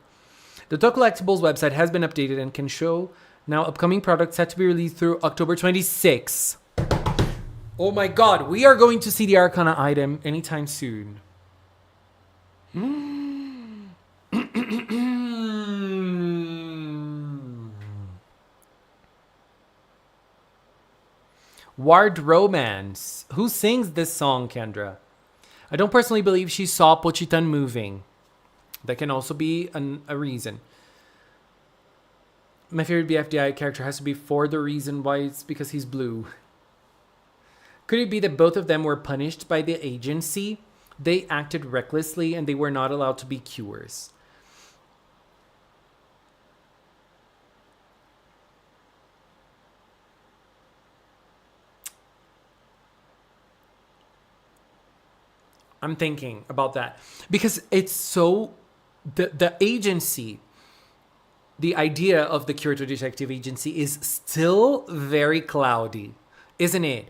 The Talk Collectibles website has been updated and can show now upcoming products set to be released through October 26. Oh my god, we are going to see the Arcana item anytime soon. Ward Romance. Who sings this song, Kendra? I don't personally believe she saw Pochitan moving. That can also be a reason. My favorite BFDI character has to be for the reason why it's because he's blue. Could it be that both of them were punished by the agency? They acted recklessly and they were not allowed to be cures. I'm thinking about that because it's so the agency, the idea of the curator detective agency is still very cloudy, isn't it?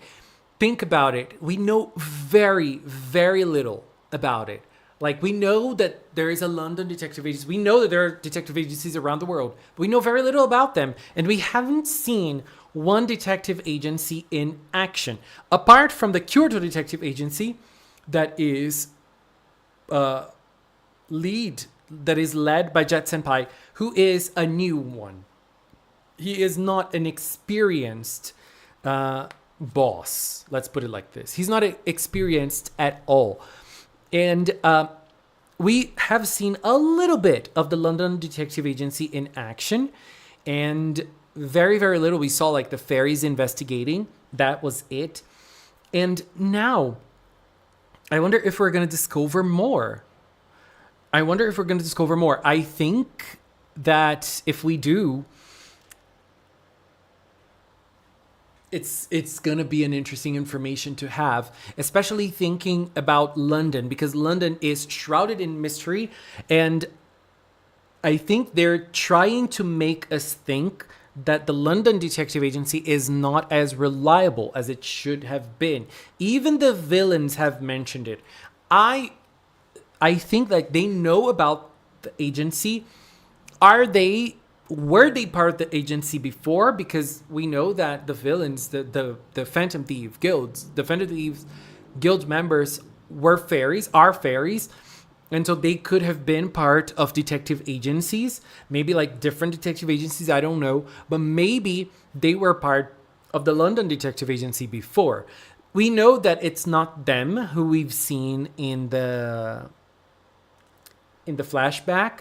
Think about it. We know very, very little about it. Like, we know that there is a London detective agency. We know that there are detective agencies around the world. But we know very little about them. And we haven't seen one detective agency in action. Apart from the Kyoto Detective Agency that is led by Jet Senpai, who is a new one. He is not an experienced boss. Let's put it like this. He's not experienced at all. And we have seen a little bit of the London Detective Agency in action. And very, very little. We saw like the fairies investigating. That was it. And now, I wonder if we're going to discover more. I think that if we do, it's going to be an interesting information to have, especially thinking about London, because London is shrouded in mystery. And I think they're trying to make us think that the London Detective Agency is not as reliable as it should have been. Even the villains have mentioned it. I think like they know about the agency. Were they part of the agency before? Because we know that the villains, the Phantom Thief guilds, the Phantom Thieves guild members are fairies. And so they could have been part of detective agencies, maybe like different detective agencies, I don't know. But maybe they were part of the London Detective Agency before. We know that it's not them who we've seen in the flashback,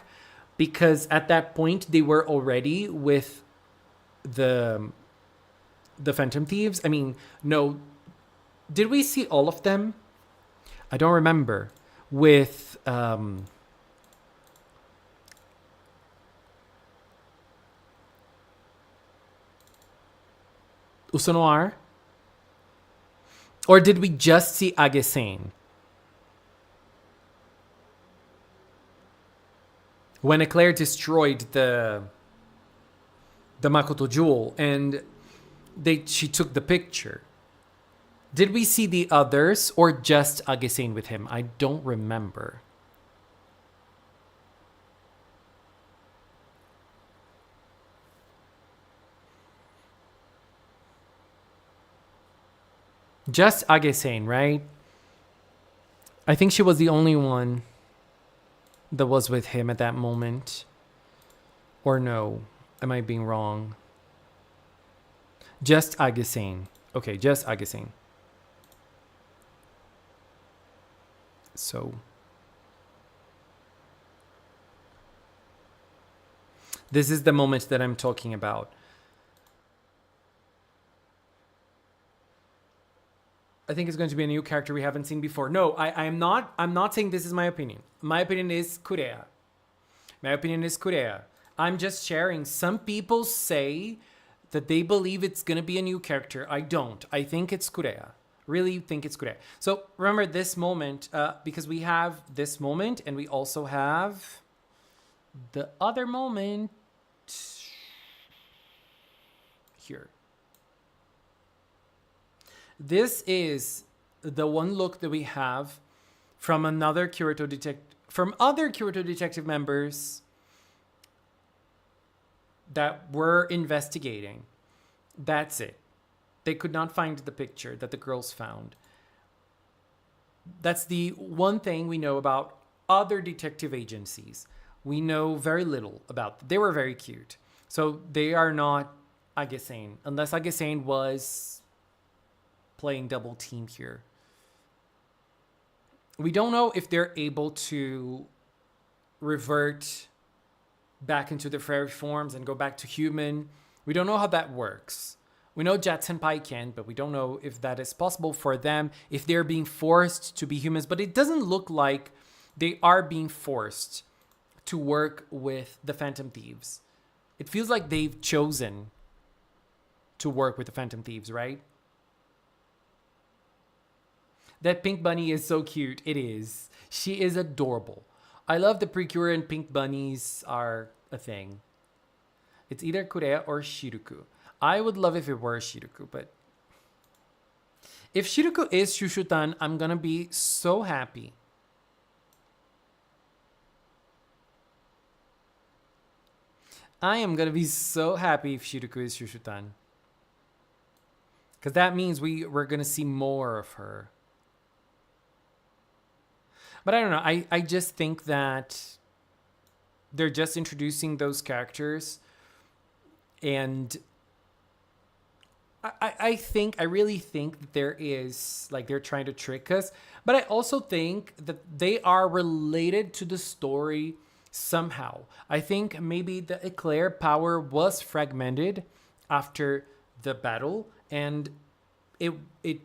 because at that point they were already with the Phantom Thieves. I mean, no. Did we see all of them? I don't remember. With Usonoir? Or did we just see Agesane? When Eclair destroyed the Makoto Jewel and she took the picture. Did we see the others or just Agesane with him? I don't remember. Just Agesane, right? I think she was the only one that was with him at that moment. Or no? Am I being wrong? Just Agesane. Okay, just Agesane. So this is the moment that I'm talking about. I think it's going to be a new character we haven't seen before. No, I'm not saying this is my opinion. My opinion is Kurea. I'm just sharing. Some people say that they believe it's going to be a new character. I don't. I think it's Kurea. Really think it's Kurea. So remember this moment, because we have this moment and we also have the other moment here. This is the one look that we have from other Kirito detective members that were investigating. That's it. They could not find the picture that the girls found. That's the one thing we know about other detective agencies. We know very little about them. They were very cute. So they are not Agesane, unless Agesane was playing double team here. We don't know if they're able to revert back into their fairy forms and go back to human. We don't know how that works. We know Jet Senpai can, but we don't know if that is possible for them, if they're being forced to be humans. But it doesn't look like they are being forced to work with the Phantom Thieves. It feels like they've chosen to work with the Phantom Thieves, right? That pink bunny is so cute. It is. She is adorable. I love the PreCure and pink bunnies are a thing. It's either Kureha or Shiruku. I would love if it were Shiruku, but if Shiruku is Shushutan, I'm gonna be so happy. I am gonna be so happy if Shiruku is Shushutan. Because that means we're gonna see more of her. But I don't know. I just think that they're just introducing those characters. And I really think that there is, like, they're trying to trick us. But I also think that they are related to the story somehow. I think maybe the Eclair power was fragmented after the battle. And it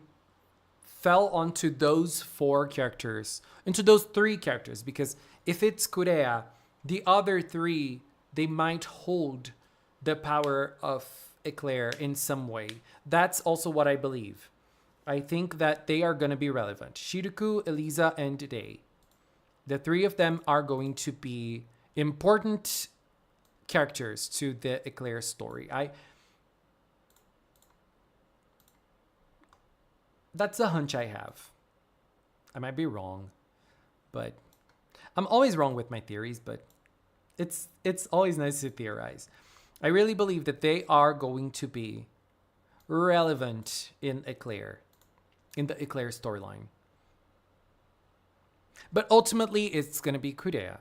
fell onto those 4 characters, into those 3 characters, because if it's Kureha, the other 3, they might hold the power of Eclair in some way. That's also what I believe. I think that they are going to be relevant. Shiruku, Eliza, and Day. The 3 of them are going to be important characters to the Eclair story. That's a hunch I have. I might be wrong, but I'm always wrong with my theories, but it's always nice to theorize. I really believe that they are going to be relevant in Eclair, in the Eclair storyline. But ultimately, it's going to be Kureha.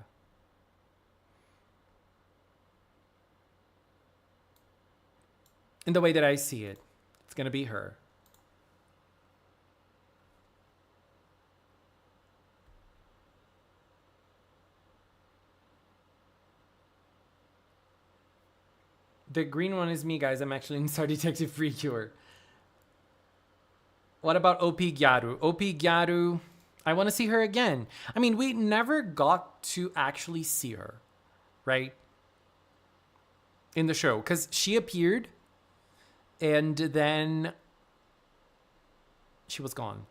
In the way that I see it, it's going to be her. The green one is me, guys. I'm actually in Star Detective PreCure. What about OP Gyaru? OP Gyaru, I want to see her again. I mean, we never got to actually see her, right? In the show. Because she appeared, and then she was gone.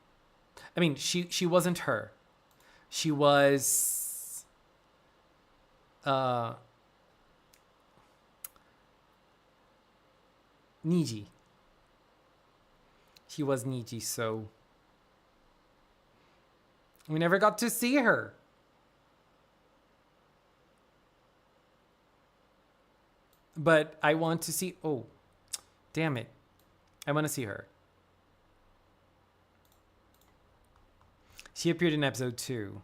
I mean, she wasn't her. She was... Niji. She was Niji, so we never got to see her. But I want to see... Oh, damn it. I want to see her. She appeared in episode 2.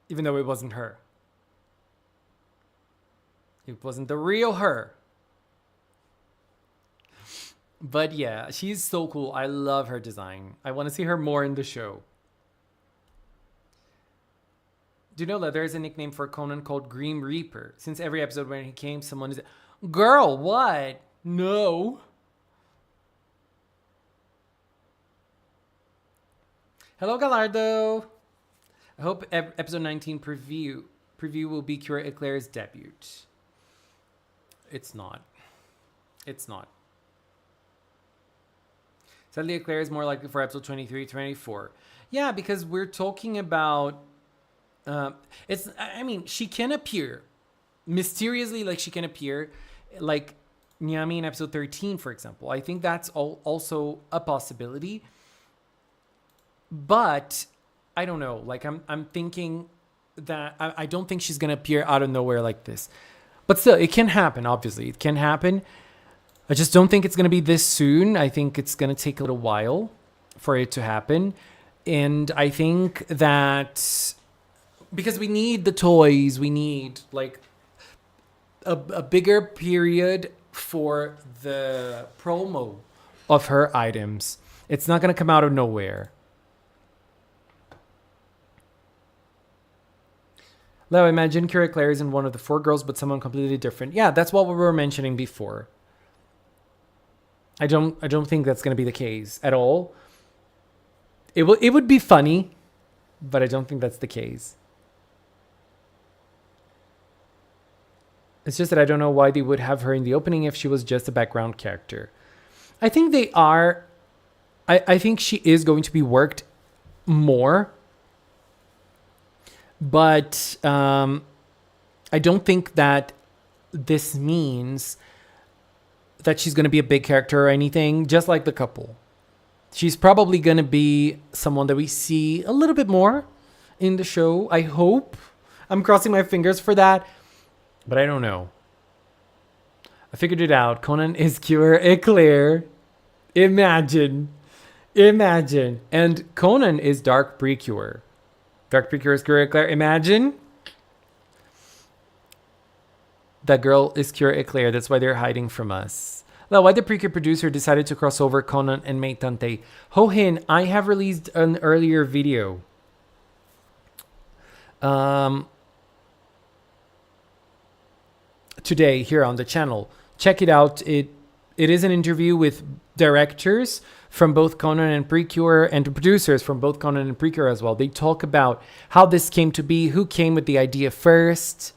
Even though it wasn't her. It wasn't the real her. But yeah, she's so cool. I love her design. I want to see her more in the show. Do you know that there's a nickname for Conan called Grim Reaper? Since every episode when he came, someone is... Girl, what? No. Hello, Gallardo. I hope episode 19 preview will be Cure Eclair's debut. It's not. It's not. Sadly, Eclair is more likely for episode 23, 24. Yeah, because we're talking about... I mean, she can appear. Mysteriously, like, she can appear. Like, Nyami in episode 13, for example. I think that's also a possibility. But I don't know. Like I'm thinking that I don't think she's gonna appear out of nowhere like this. But still, it can happen. Obviously, it can happen. I just don't think it's gonna be this soon. I think it's gonna take a little while for it to happen, and I think that because we need the toys, we need like a bigger period for the promo of her items. It's not gonna come out of nowhere. Now, imagine Kira Claire isn't one of the 4 girls, but someone completely different. Yeah, that's what we were mentioning before. I don't think that's going to be the case at all. It would be funny, but I don't think that's the case. It's just that I don't know why they would have her in the opening if she was just a background character. I think they are. I think she is going to be worked more. But I don't think that this means that she's going to be a big character or anything, just like the couple. She's probably going to be someone that we see a little bit more in the show. I hope. I'm crossing my fingers for that. But I don't know. I figured it out. Conan is Cure Eclair. Imagine. And Conan is Dark PreCure. Dark PreCure is Cure Eclair. Imagine. That girl is Cure Eclair. That's why they're hiding from us. Now, why the PreCure producer decided to cross over Conan and Mei Tante. Hohin, I have released an earlier video. Today here on the channel. Check it out. It is an interview with directors from both Conan and PreCure and producers from both Conan and PreCure as well. They talk about how this came to be, who came with the idea first.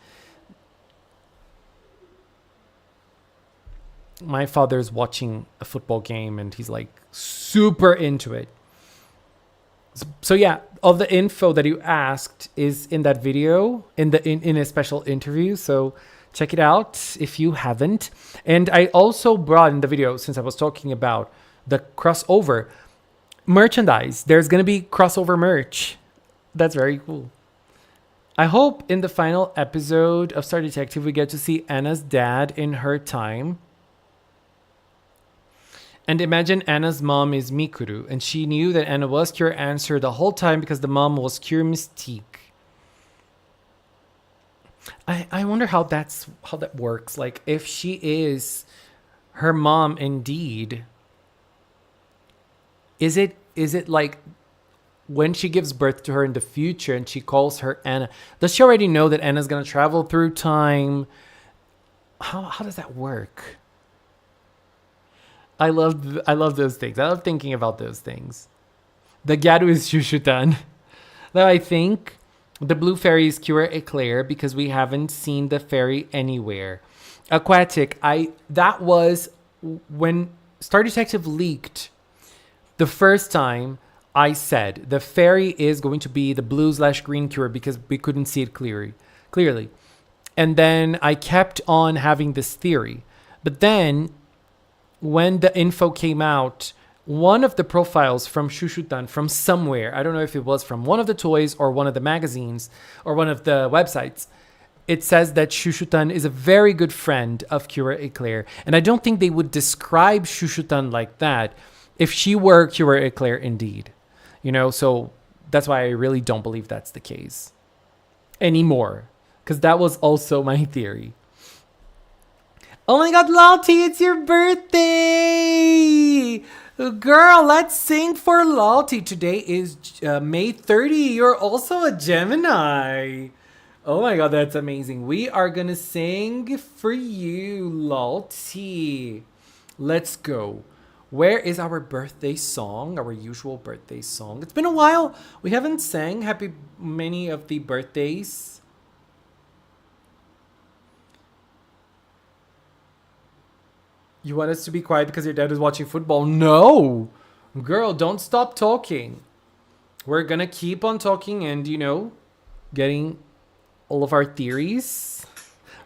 My father's watching a football game and he's like super into it. So yeah, all the info that you asked is in that video, in a special interview. So check it out if you haven't. And I also brought in the video, since I was talking about the crossover merchandise. There's going to be crossover merch. That's very cool. I hope in the final episode of Star Detective we get to see Anna's dad in her time. And imagine Anna's mom is Mikuru, and she knew that Anna was Cure Answer the whole time because the mom was Cure Mystique. I wonder how that works. Like, if she is her mom indeed, is it like when she gives birth to her in the future and she calls her Anna, does she already know that Anna's gonna travel through time? How does that work? I love those things. I love thinking about those things. The Gyaru is Shushutan. Now I think the blue fairy is Cure Eclair because we haven't seen the fairy anywhere. Aquatic, that was when Star Detective leaked the first time. I said the fairy is going to be the blue/green Cure because we couldn't see it clearly. And then I kept on having this theory. But then when the info came out, one of the profiles from Shushutan from somewhere, I don't know if it was from one of the toys or one of the magazines or one of the websites, it says that Shushutan is a very good friend of Cure Eclair. And I don't think they would describe Shushutan like that if she were Cure Eclair indeed. You know, so that's why I really don't believe that's the case anymore. Because that was also my theory. Oh my god, Lalti, it's your birthday! Girl, let's sing for Lalti. Today is May 30. You're also a Gemini. Oh my god, that's amazing. We are gonna sing for you, Lalti. Let's go. Where is our birthday song? Our usual birthday song. It's been a while. We haven't sang many of the birthdays. You want us to be quiet because your dad is watching football? No! Girl, don't stop talking. We're gonna keep on talking and, getting all of our theories.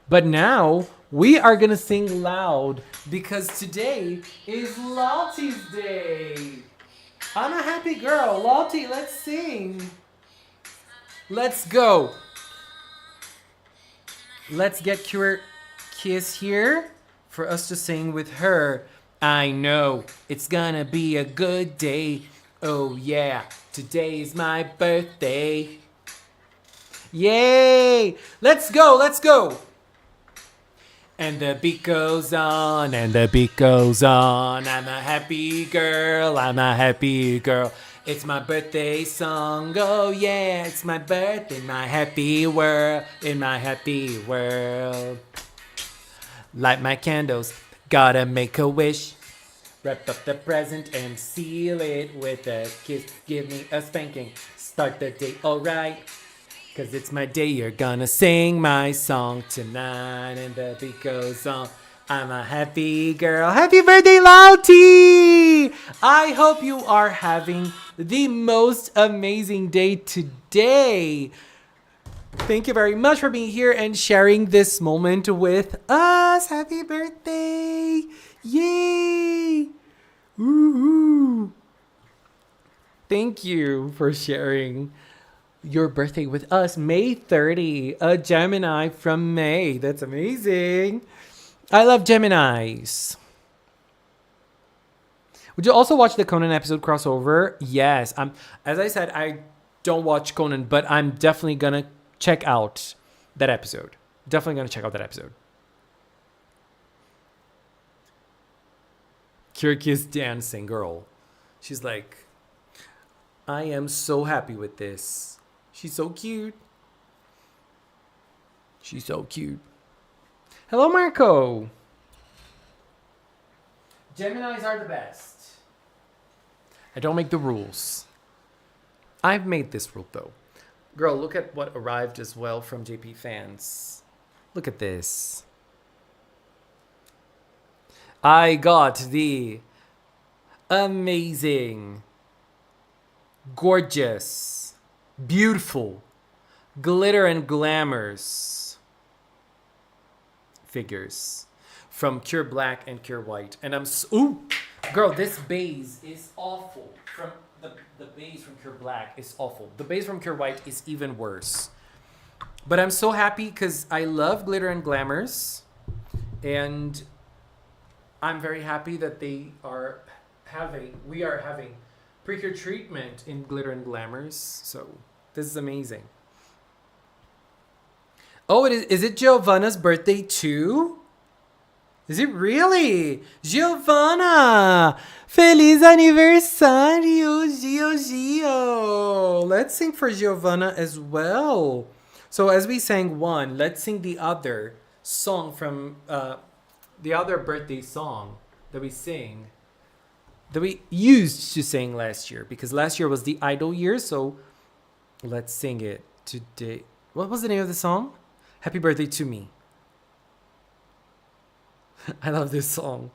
But now, we are gonna sing loud because today is Lottie's day. I'm a happy girl. Lottie, let's sing. Let's go. Let's get Kiss here for us to sing with her. I know it's gonna be a good day. Oh yeah, today is my birthday. Yay! Let's go, let's go! And the beat goes on, and the beat goes on. I'm a happy girl, I'm a happy girl. It's my birthday song, oh yeah, it's my birthday, my happy world, in my happy world. Light my candles, gotta make a wish. Wrap up the present and seal it with a kiss. Give me a spanking, start the day alright. Cause it's my day, you're gonna sing my song tonight. And the beat goes on. I'm a happy girl. Happy birthday, Lauti! I hope you are having the most amazing day today. Thank you very much for being here and sharing this moment with us. Happy birthday! Yay! Woo-hoo. Thank you for sharing your birthday with us. May 30, a Gemini from May. That's amazing. I love Geminis. Would you also watch the Conan episode crossover? Yes. As I said, I don't watch Conan, but I'm definitely gonna check out that episode. Definitely gonna check out that episode. Kirki's dancing girl. She's like, I am so happy with this. She's so cute. She's so cute. Hello, Marco. Geminis are the best. I don't make the rules. I've made this rule, though. Girl, look at what arrived as well from JP fans. Look at this. I got the amazing, gorgeous, beautiful, glitter and glamours figures from Cure Black and Cure White. And ooh, girl, this base is awful. From the base from Cure Black is awful. The base from Cure White is even worse. But I'm so happy because I love glitter and glamours. And I'm very happy that we are having PreCure treatment in glitter and glamours. So this is amazing. Oh, is it Giovanna's birthday too? Is it really? Giovanna! Feliz aniversario, Gio. Let's sing for Giovanna as well. So as we sang one, let's sing the other song from the other birthday song that we sing, that we used to sing last year, because last year was the idol year. So let's sing it today. What was the name of the song? Happy Birthday to Me. I love this song.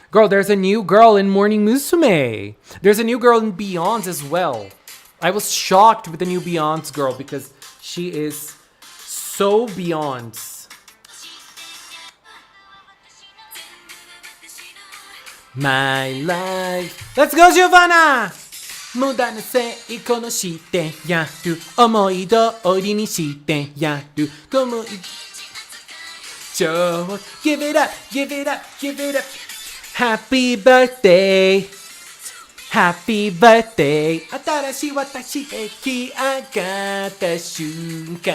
Girl, there's a new girl in Morning Musume. There's a new girl in Beyonce as well. I was shocked with the new Beyonce girl because she is so Beyonce. My life. Let's go, Giovanna! 無駄な成功してやる思い通りにしてやるごむ超 Give it up, give it up, give it up. Happy birthday, happy birthday. 新しい私出来上がった瞬間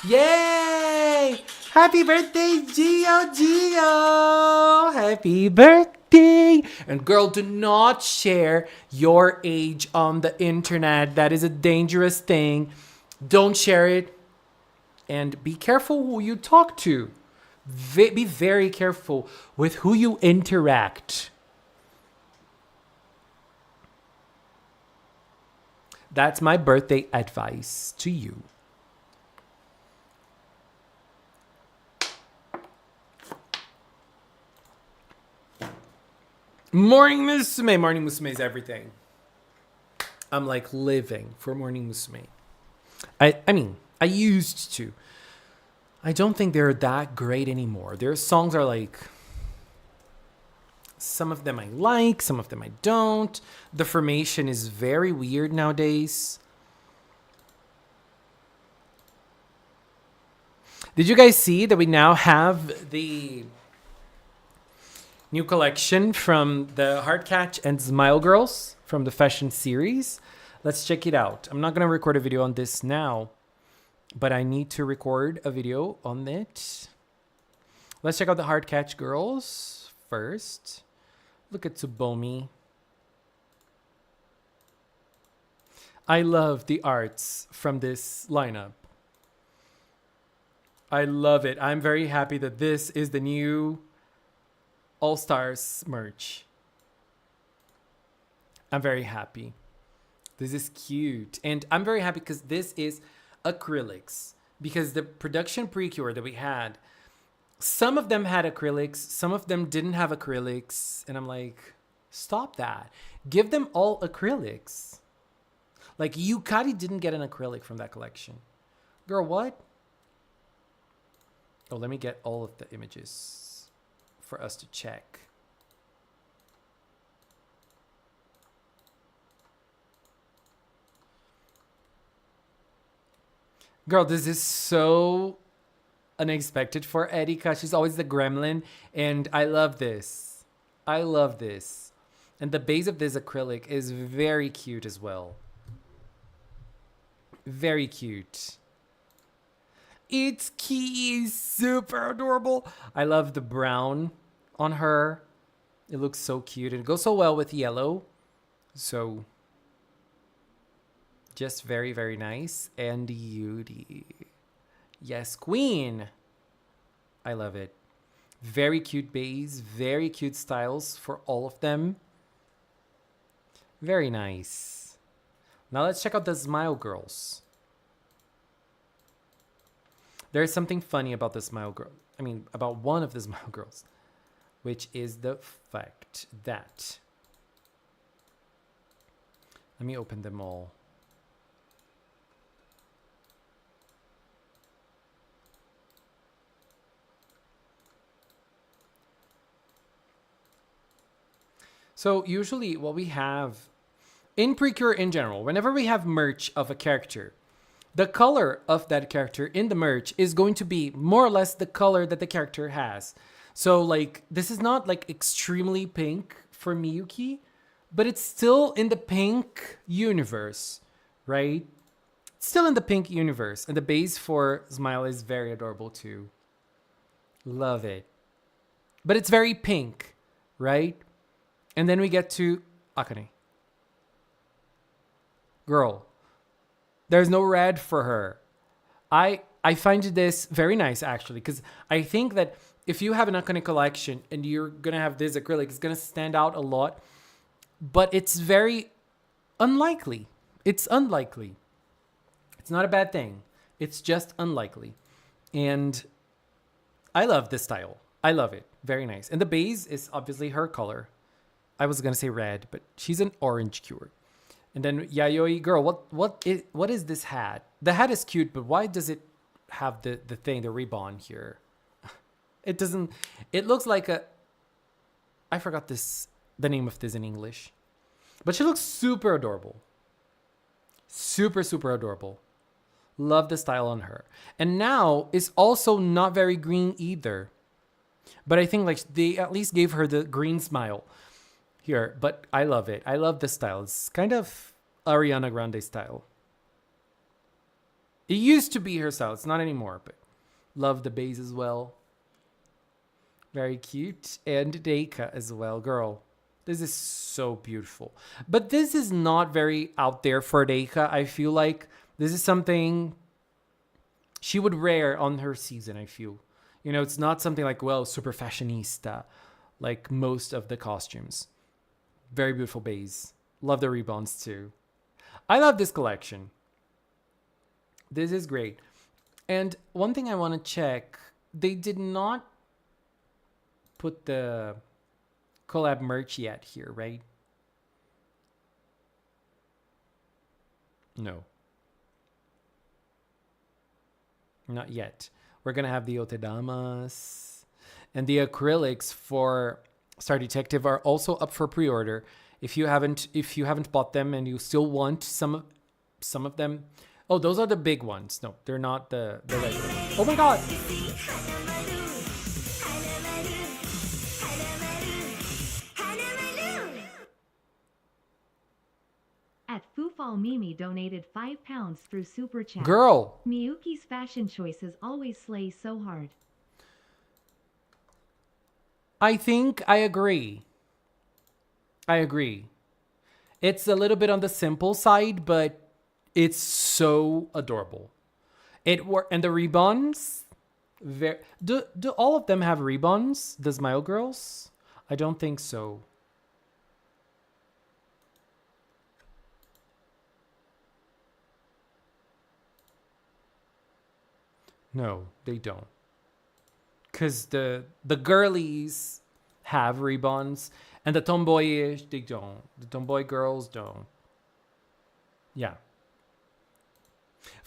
Yay! Happy birthday, Gio, Gio! Happy birthday! And girl, do not share your age on the internet. That is a dangerous thing. Don't share it. And be careful who you talk to. Be very careful with who you interact. That's my birthday advice to you. Morning Musume. Morning Musume is everything. I'm like living for Morning Musume. I mean, I used to. I don't think they're that great anymore. Their songs are like, some of them I like, some of them I don't. The formation is very weird nowadays. Did you guys see that we now have the new collection from the Heartcatch and Smile Girls from the fashion series? Let's check it out. I'm not going to record a video on this now, but I need to record a video on it. Let's check out the Heartcatch girls first. Look at Tsubomi. I love the arts from this lineup. I love it. I'm very happy that this is the new All-Stars merch. I'm very happy. This is cute. And I'm very happy because this is acrylics. Because the production PreCure that we had, some of them had acrylics, some of them didn't have acrylics. And I'm like, stop that. Give them all acrylics. Like Yukari didn't get an acrylic from that collection. Girl, what? Oh, let me get all of the images for us to check. Girl, this is so unexpected for Erika. She's always the gremlin, and I love this. I love this. And the base of this acrylic is very cute as well. Very cute. It's key, super adorable. I love the brown on her. It looks so cute. It goes so well with yellow. So just very, very nice. And beauty. Yes, queen. I love it. Very cute base. Very cute styles for all of them. Very nice. Now let's check out the Smile Girls. There's something funny about the Smile Girl. I mean, about one of the Smile Girls, which is the fact that, let me open them all. So usually what we have in PreCure in general, whenever we have merch of a character, the color of that character in the merch is going to be more or less the color that the character has. So like, this is not like extremely pink for Miyuki, but it's still in the pink universe, right? It's still in the pink universe. And the base for Smile is very adorable too. Love it. But it's very pink, right? And then we get to Akane. Girl. There's no red for her. I find this very nice, actually, because I think that if you have an Akane collection and you're going to have this acrylic, it's going to stand out a lot. But it's very unlikely. It's unlikely. It's not a bad thing. It's just unlikely. And I love this style. I love it. Very nice. And the base is obviously her color. I was going to say red, but she's an orange cure. And then Yayoi, girl, what is this hat? The hat is cute, but why does it have the thing, the ribbon here? It doesn't. It looks like a. I forgot the name of this in English, but she looks super adorable. Super, super adorable. Love the style on her. And now it's also not very green either. But I think like they at least gave her the green smile here. But I love it. I love the style. It's kind of Ariana Grande style. It used to be her style. It's not anymore. But love the base as well. Very cute. And Deika as well. Girl, this is so beautiful. But this is not very out there for Deika. I feel like this is something she would wear on her season, I feel. You know, it's not something like, well, super fashionista, like most of the costumes. Very beautiful base. Love the ribbons too. I love this collection. This is great. And one thing I want to check, they did not put the collab merch yet here, right? No. Not yet. We're going to have the Otedamas. And the acrylics for Star Detective are also up for pre-order. If you haven't bought them and you still want some of them. Oh, those are the big ones. No, they're not the regular. Oh my god. At Fufal Mimi donated £5 through Super Chat. Girl. Miyuki's fashion choices always slay so hard. I think I agree. It's a little bit on the simple side, but it's so adorable. And the ribbons. Do all of them have ribbons? The Smile Girls? I don't think so. No, they don't. Because the girlies have ribbons, and the tomboyish, they don't. The tomboy girls don't. Yeah.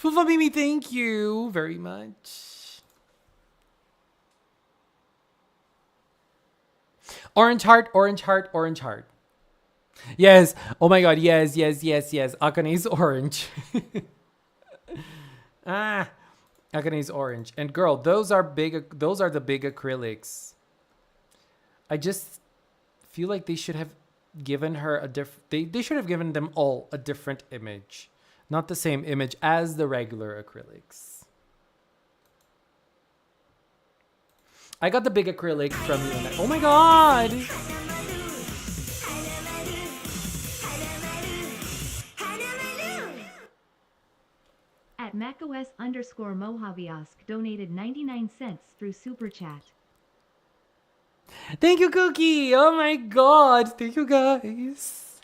Fufa Mimi, thank you very much. Orange heart, orange heart, orange heart. Yes. Oh my god, yes. Akane's orange. Akane's orange. And girl, those are the big acrylics. I just feel like they should have given her a they should have given them all a different image. Not the same image as the regular acrylics. I got the big acrylic from you. Oh my god! At macOS_Mojaviask donated 99 cents through Super Chat. Thank you, Cookie! Oh my god! Thank you, guys.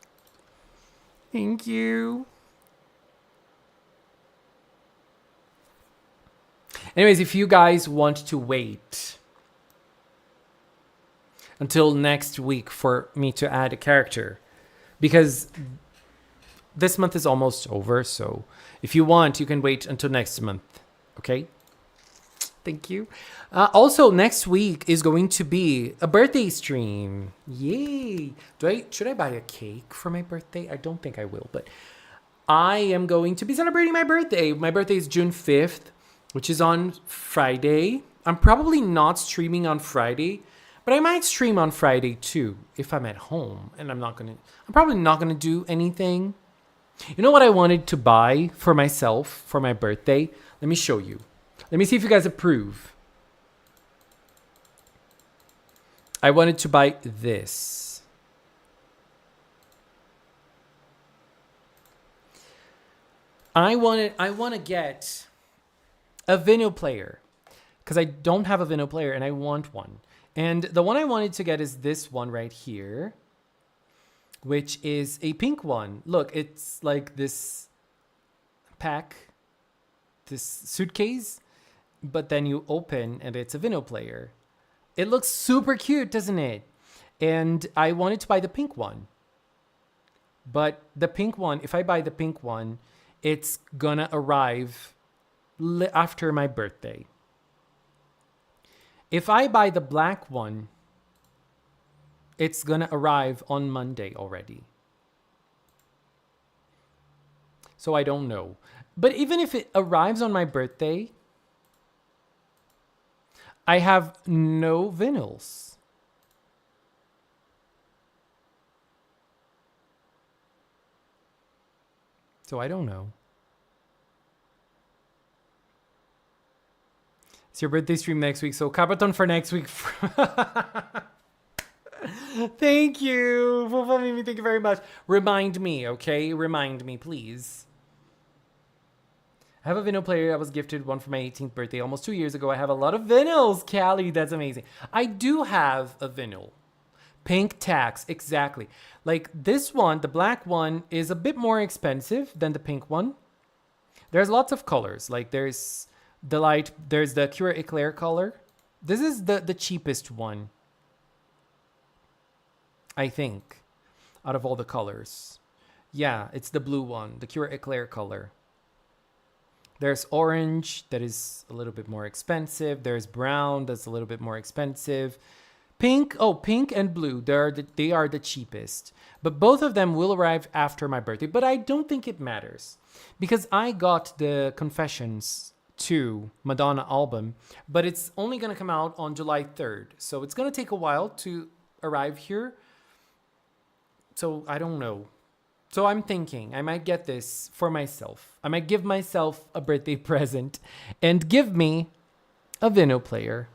Thank you. Anyways, if you guys want to wait until next week for me to add a character, because this month is almost over, so if you want, you can wait until next month. Okay? Thank you. Also, next week is going to be a birthday stream. Yay! Should I buy a cake for my birthday? I don't think I will, but I am going to be celebrating my birthday. My birthday is June 5th, which is on Friday. I'm probably not streaming on Friday, but I might stream on Friday too if I'm at home, and I'm probably not gonna do anything. You know what I wanted to buy for myself for my birthday? Let me show you. Let me see if you guys approve. I wanted to buy this. I want to get a vinyl player because I don't have a vinyl player and I want one. And the one I wanted to get is this one right here, which is a pink one. Look, it's like this pack, this suitcase, but then you open and it's a vinyl player. It looks super cute, doesn't it? And I wanted to buy the pink one. But the pink one, if I buy the pink one, it's gonna arrive after my birthday. If I buy the black one, it's gonna arrive on Monday already. So I don't know. But even if it arrives on my birthday, I have no vinyls. So I don't know. It's your birthday stream next week, so Kabaton for next week. Thank you. Thank you very much. Remind me, okay? Remind me, please. I have a vinyl player. I was gifted one for my 18th birthday almost 2 years ago. I have a lot of vinyls, Callie. That's amazing. I do have a vinyl. Pink tax, exactly. Like this one, the black one, is a bit more expensive than the pink one. There's lots of colors. Like there's the light, there's the Cure Eclair color. This is the cheapest one, I think, out of all the colors. Yeah, it's the blue one, the Cure Eclair color. There's orange that is a little bit more expensive. There's brown that's a little bit more expensive. Pink, pink and blue, they are the cheapest. But both of them will arrive after my birthday. But I don't think it matters because I got the Confessions 2 Madonna album, but it's only going to come out on July 3rd. So it's going to take a while to arrive here. So I don't know. So I'm thinking I might get this for myself. I might give myself a birthday present and give me a vinyl player.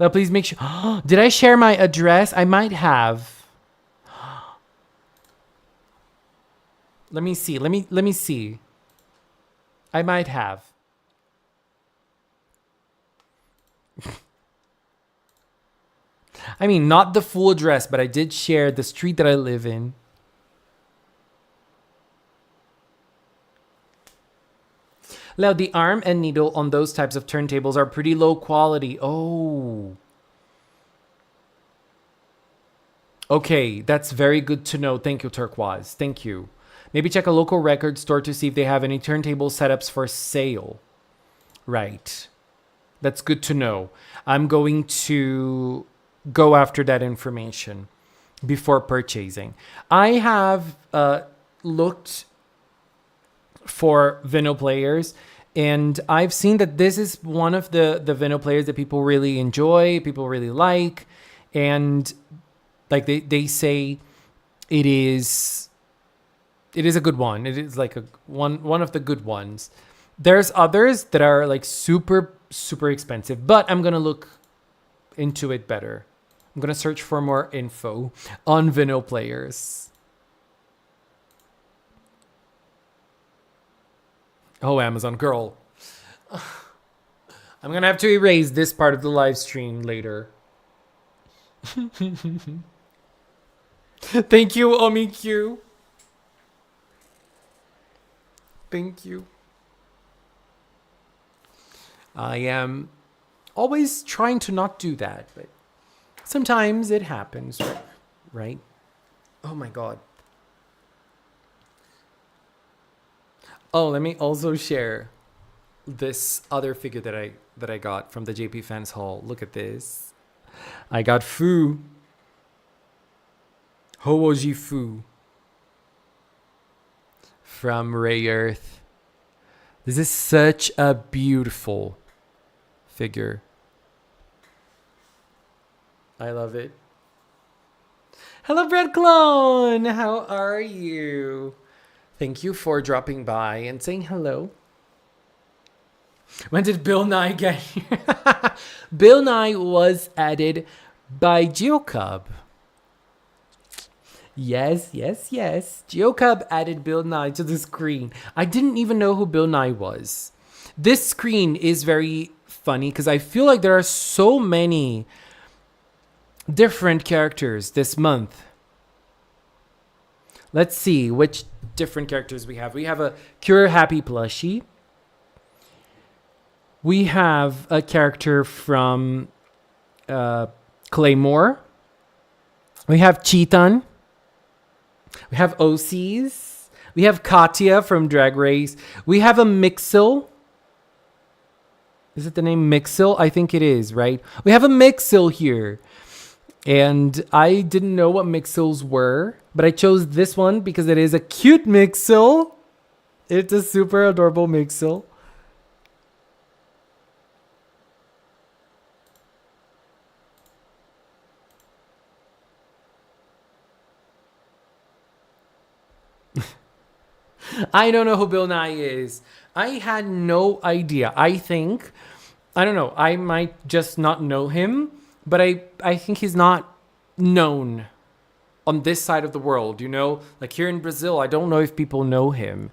Now, please make sure. Did I share my address? I might have. Let me see. Let me see. I might have. I mean, not the full address, but I did share the street that I live in. Now, the arm and needle on those types of turntables are pretty low quality. Oh. Okay, that's very good to know. Thank you, Turquoise. Thank you. Maybe check a local record store to see if they have any turntable setups for sale. Right. That's good to know. I'm going to go after that information before purchasing. I have looked for vinyl players, and I've seen that this is one of the vinyl players that people really enjoy, people really like, and like they say it is a good one. It is like one of the good ones. There's others that are like super expensive, but I'm gonna look into it better. I'm gonna search for more info on vinyl players. Oh, Amazon girl. I'm gonna have to erase this part of the live stream later. Thank you, OmiQ. Thank you. I am always trying to not do that, but sometimes it happens, right? Oh my God. Oh, let me also share this other figure that I got from the JP Fans Hall. Look at this. I got Fu. Hooji Fu. From Ray Earth. This is such a beautiful figure. I love it. Hello, Bread Clone. How are you? Thank you for dropping by and saying hello. When did Bill Nye get here? Bill Nye was added by GeoCub. Yes. GeoCub added Bill Nye to the screen. I didn't even know who Bill Nye was. This screen is very funny because I feel like there are so many different characters this month. Let's see which different characters we have. We have a Cure Happy plushie. We have a character from Claymore. We have Cheetan. We have OCs. We have Katya from Drag Race. We have a Mixil. Is it the name Mixil? I think it is, right? We have a Mixil here. And I didn't know what Mixils were, but I chose this one because it is a cute Mixil. It's a super adorable Mixil. I don't know who Bill Nye is. I had no idea. I don't know. I might just not know him, but I think he's not known on this side of the world, you know? Like here in Brazil, I don't know if people know him.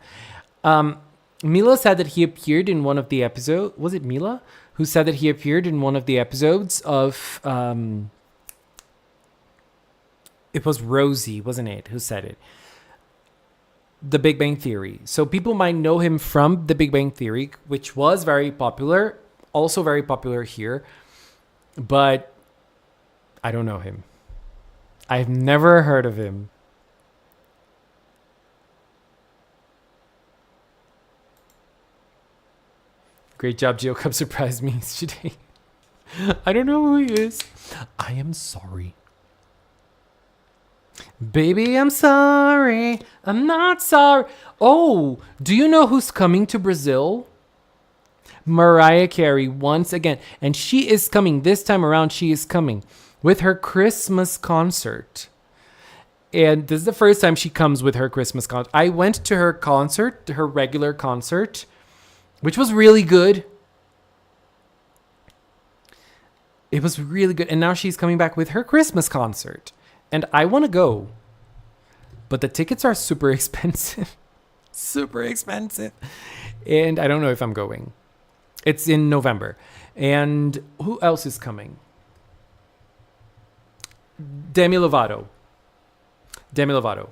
Mila said that he appeared in one of the episodes. Was it Mila who said that he appeared in one of the episodes of... it was Rosie, wasn't it, who said it? The Big Bang Theory. So people might know him from The Big Bang Theory, which was very popular, also very popular here, but I don't know him. I've never heard of him. Great job, Geocub surprised me today. I don't know who he is. I am sorry. Baby, I'm sorry. I'm not sorry. Oh, do you know who's coming to Brazil? Mariah Carey once again. And she is coming. This time around, she is coming with her Christmas concert. And this is the first time she comes with her Christmas concert. I went to her concert, her regular concert, which was really good. It was really good. And now she's coming back with her Christmas concert. And I want to go. But the tickets are super expensive. Super expensive. And I don't know if I'm going. It's in November. And who else is coming? Demi Lovato. Demi Lovato.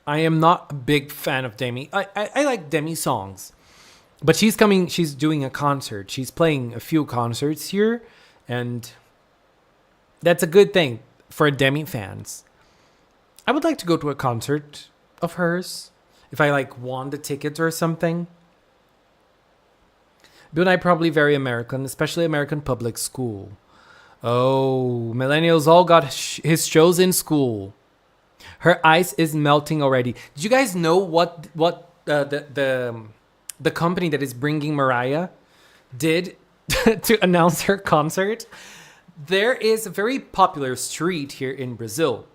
I am not a big fan of Demi. I like Demi songs. But she's coming, she's doing a concert. She's playing a few concerts here. And that's a good thing for Demi fans. I would like to go to a concert of hers. If I like won the tickets or something. Bill and I probably very American, especially American public school. Oh, millennials all got his shows in school. Her ice is melting already. Did you guys know what the company that is bringing Mariah did to announce her concert? There is a very popular street here in Brazil.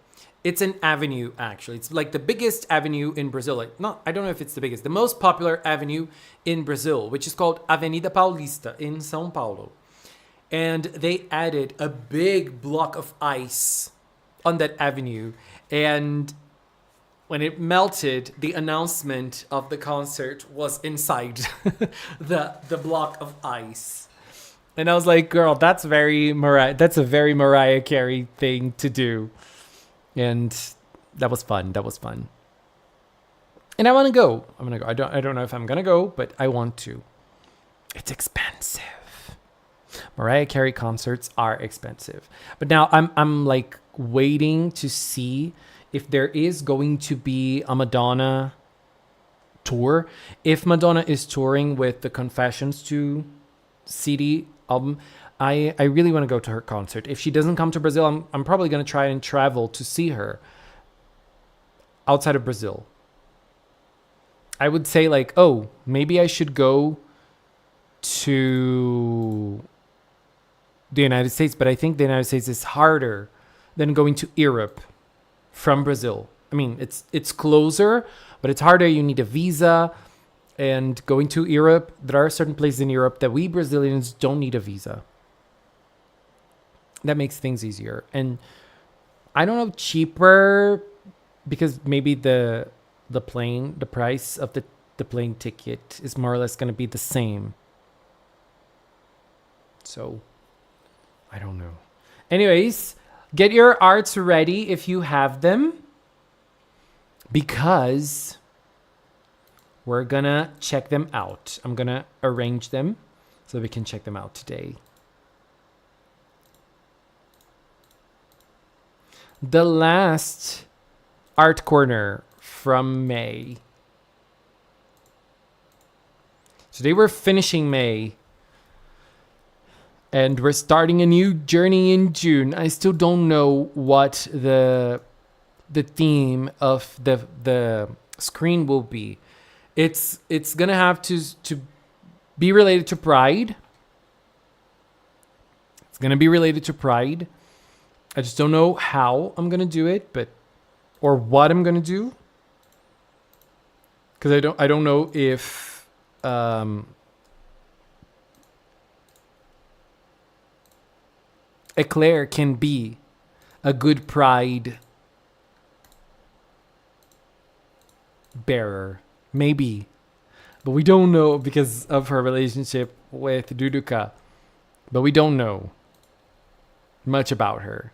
It's an avenue, actually. It's like the biggest avenue in Brazil. I don't know if it's the biggest. The most popular avenue in Brazil, which is called Avenida Paulista in São Paulo. And they added a big block of ice on that avenue. And when it melted, the announcement of the concert was inside the block of ice. And I was like, girl, that's a very Mariah Carey thing to do. And that was fun. And I want to go. I don't know if I'm going to go, but I want to. It's expensive. Mariah Carey concerts are expensive. But now I'm like waiting to see if there is going to be a Madonna tour. If Madonna is touring with the Confessions 2 CD album, I really want to go to her concert. If she doesn't come to Brazil, I'm probably going to try and travel to see her outside of Brazil. I would say like, oh, maybe I should go to the United States, but I think the United States is harder than going to Europe from Brazil. I mean, it's closer, but it's harder. You need a visa. And going to Europe, there are certain places in Europe that we Brazilians don't need a visa. That makes things easier. And I don't know, cheaper, because maybe the price of the plane ticket is more or less going to be the same. So, I don't know. Anyways, get your arts ready if you have them, because we're gonna check them out. I'm gonna arrange them so we can check them out today. The last art corner from May. Today we're finishing May. And we're starting a new journey in June. I still don't know what the theme of the screen will be. It's gonna have to be related to Pride. It's gonna be related to Pride. I just don't know how I'm gonna do it, or what I'm gonna do. Because I don't know if Eclair can be a good Pride bearer. Maybe. But we don't know because of her relationship with Duduka. But we don't know much about her.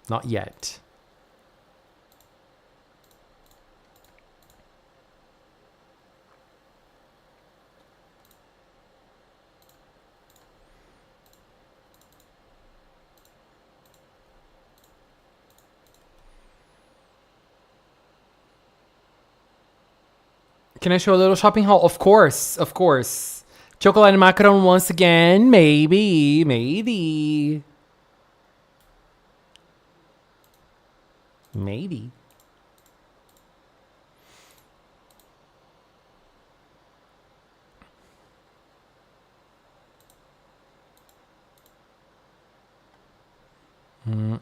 Not yet. Can I show a little shopping haul? Of course, of course. Chocolate macaron once again. Maybe, maybe. Maybe.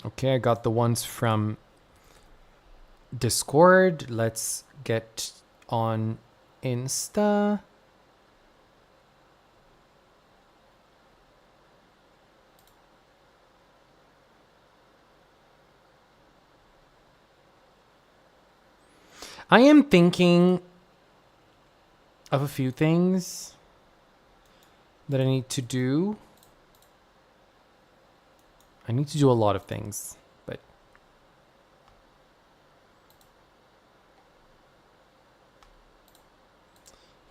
Okay, I got the ones from Discord. Let's get on Insta. I am thinking of a few things that I need to do. I need to do a lot of things, but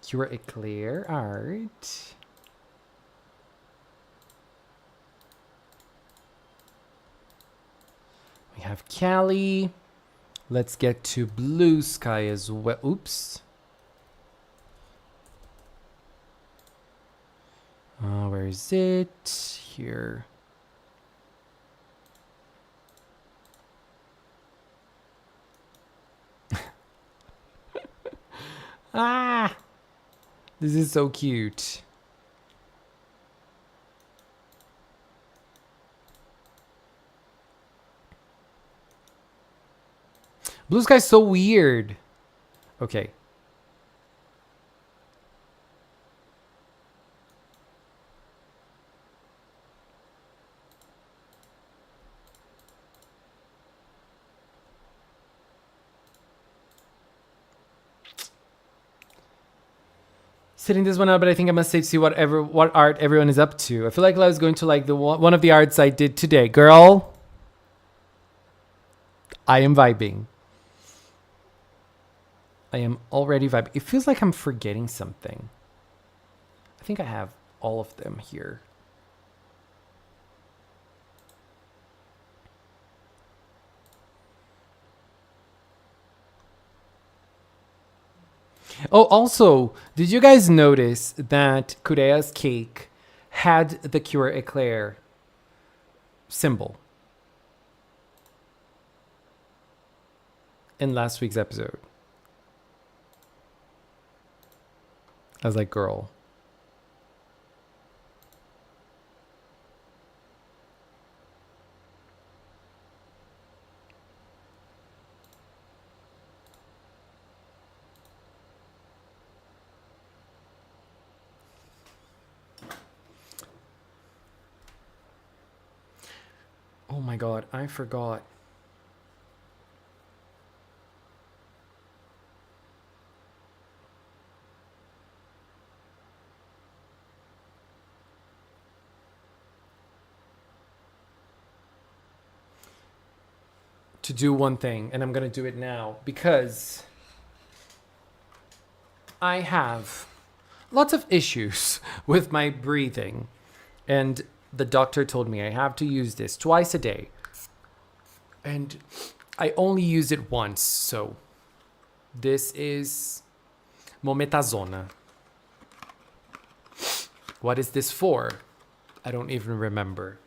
Cure Eclair art. We have Cali. Let's get to Blue Sky as well. Oops. Where is it? Here. Ah! This is so cute. Blue Sky's so weird. Okay. Setting this one up, but I think I must say to see what art everyone is up to. I feel like I was going to like the one of the arts I did today. Girl, I am vibing. I am already vibing. It feels like I'm forgetting something. I think I have all of them here. Oh, also, did you guys notice that Kurea's cake had the Cure Eclair symbol in last week's episode? I was like, girl. Oh my god, I forgot. To do one thing, and I'm gonna do it now because I have lots of issues with my breathing, and the doctor told me I have to use this twice a day, and I only use it once. So this is mometazona. What is this for? I don't even remember.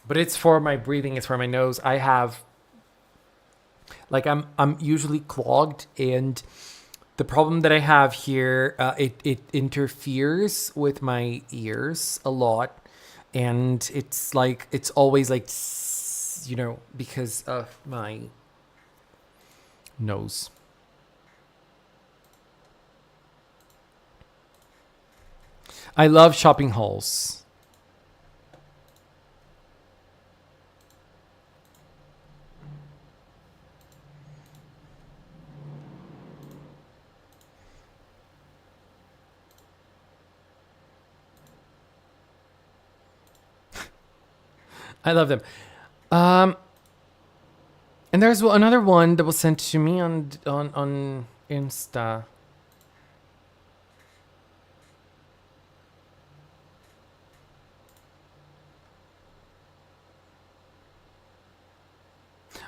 But it's for my breathing, it's for my nose. I have, like, I'm usually clogged, and the problem that I have here, it interferes with my ears a lot, and it's like, it's always like, you know, because of my nose. I love shopping hauls. I love them. And there's another one that was sent to me on Insta.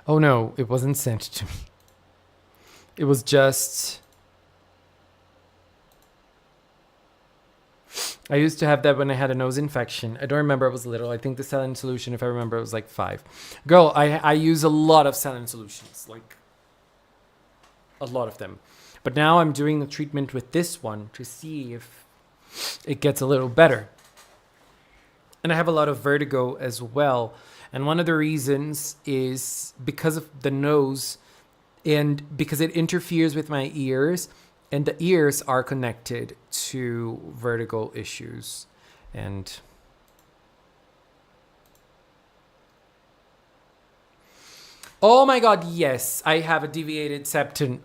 Oh no, it wasn't sent to me. It was just I used to have that when I had a nose infection. I don't remember, I was little. I think the saline solution, if I remember, it was like 5. Girl, I use a lot of saline solutions, like a lot of them. But now I'm doing a treatment with this one to see if it gets a little better. And I have a lot of vertigo as well. And one of the reasons is because of the nose and because it interferes with my ears. And the ears are connected to vertigo issues. And oh my God, yes, I have a deviated septum.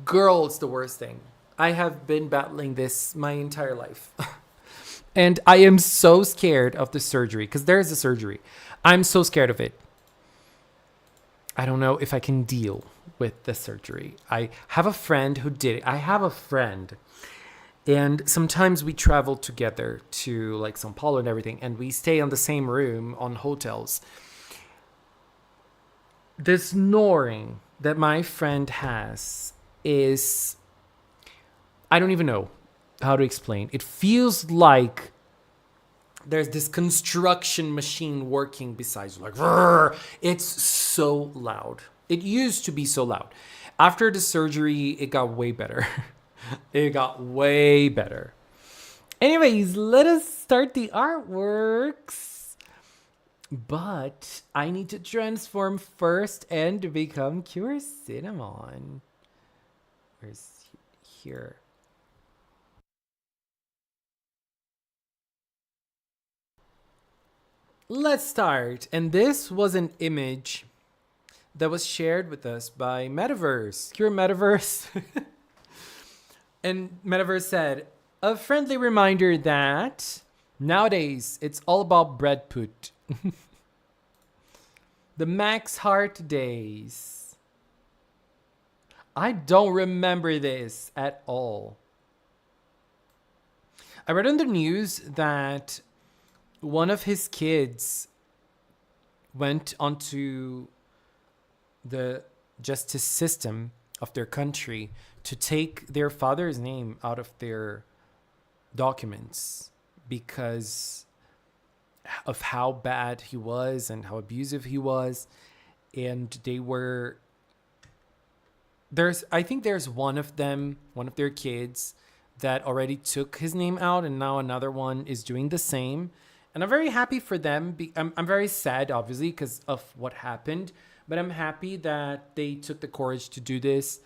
Girl, it's the worst thing. I have been battling this my entire life. And I am so scared of the surgery because there's a surgery. I'm so scared of it. I don't know if I can deal with the surgery. I have a friend who did it. I have a friend. And sometimes we travel together to like Sao Paulo and everything. And we stay on the same room on hotels. The snoring that my friend has is... I don't even know how to explain. It feels like there's this construction machine working beside you. Like, rrr. It's so loud. It used to be so loud. After the surgery, it got way better. It got way better. Anyways, let us start the artworks. But I need to transform first and become Cure Cinnamon. Where's here? Let's start. And this was an image that was shared with us by Metaverse. Cure Metaverse. And Metaverse said, a friendly reminder that nowadays it's all about bread put. The Max Heart days. I don't remember this at all. I read on the news that one of his kids went onto the justice system of their country to take their father's name out of their documents because of how bad he was and how abusive he was. And they were... I think there's one of them, one of their kids, that already took his name out, and now another one is doing the same. And I'm very happy for them. I'm very sad, obviously, because of what happened. But I'm happy that they took the courage to do this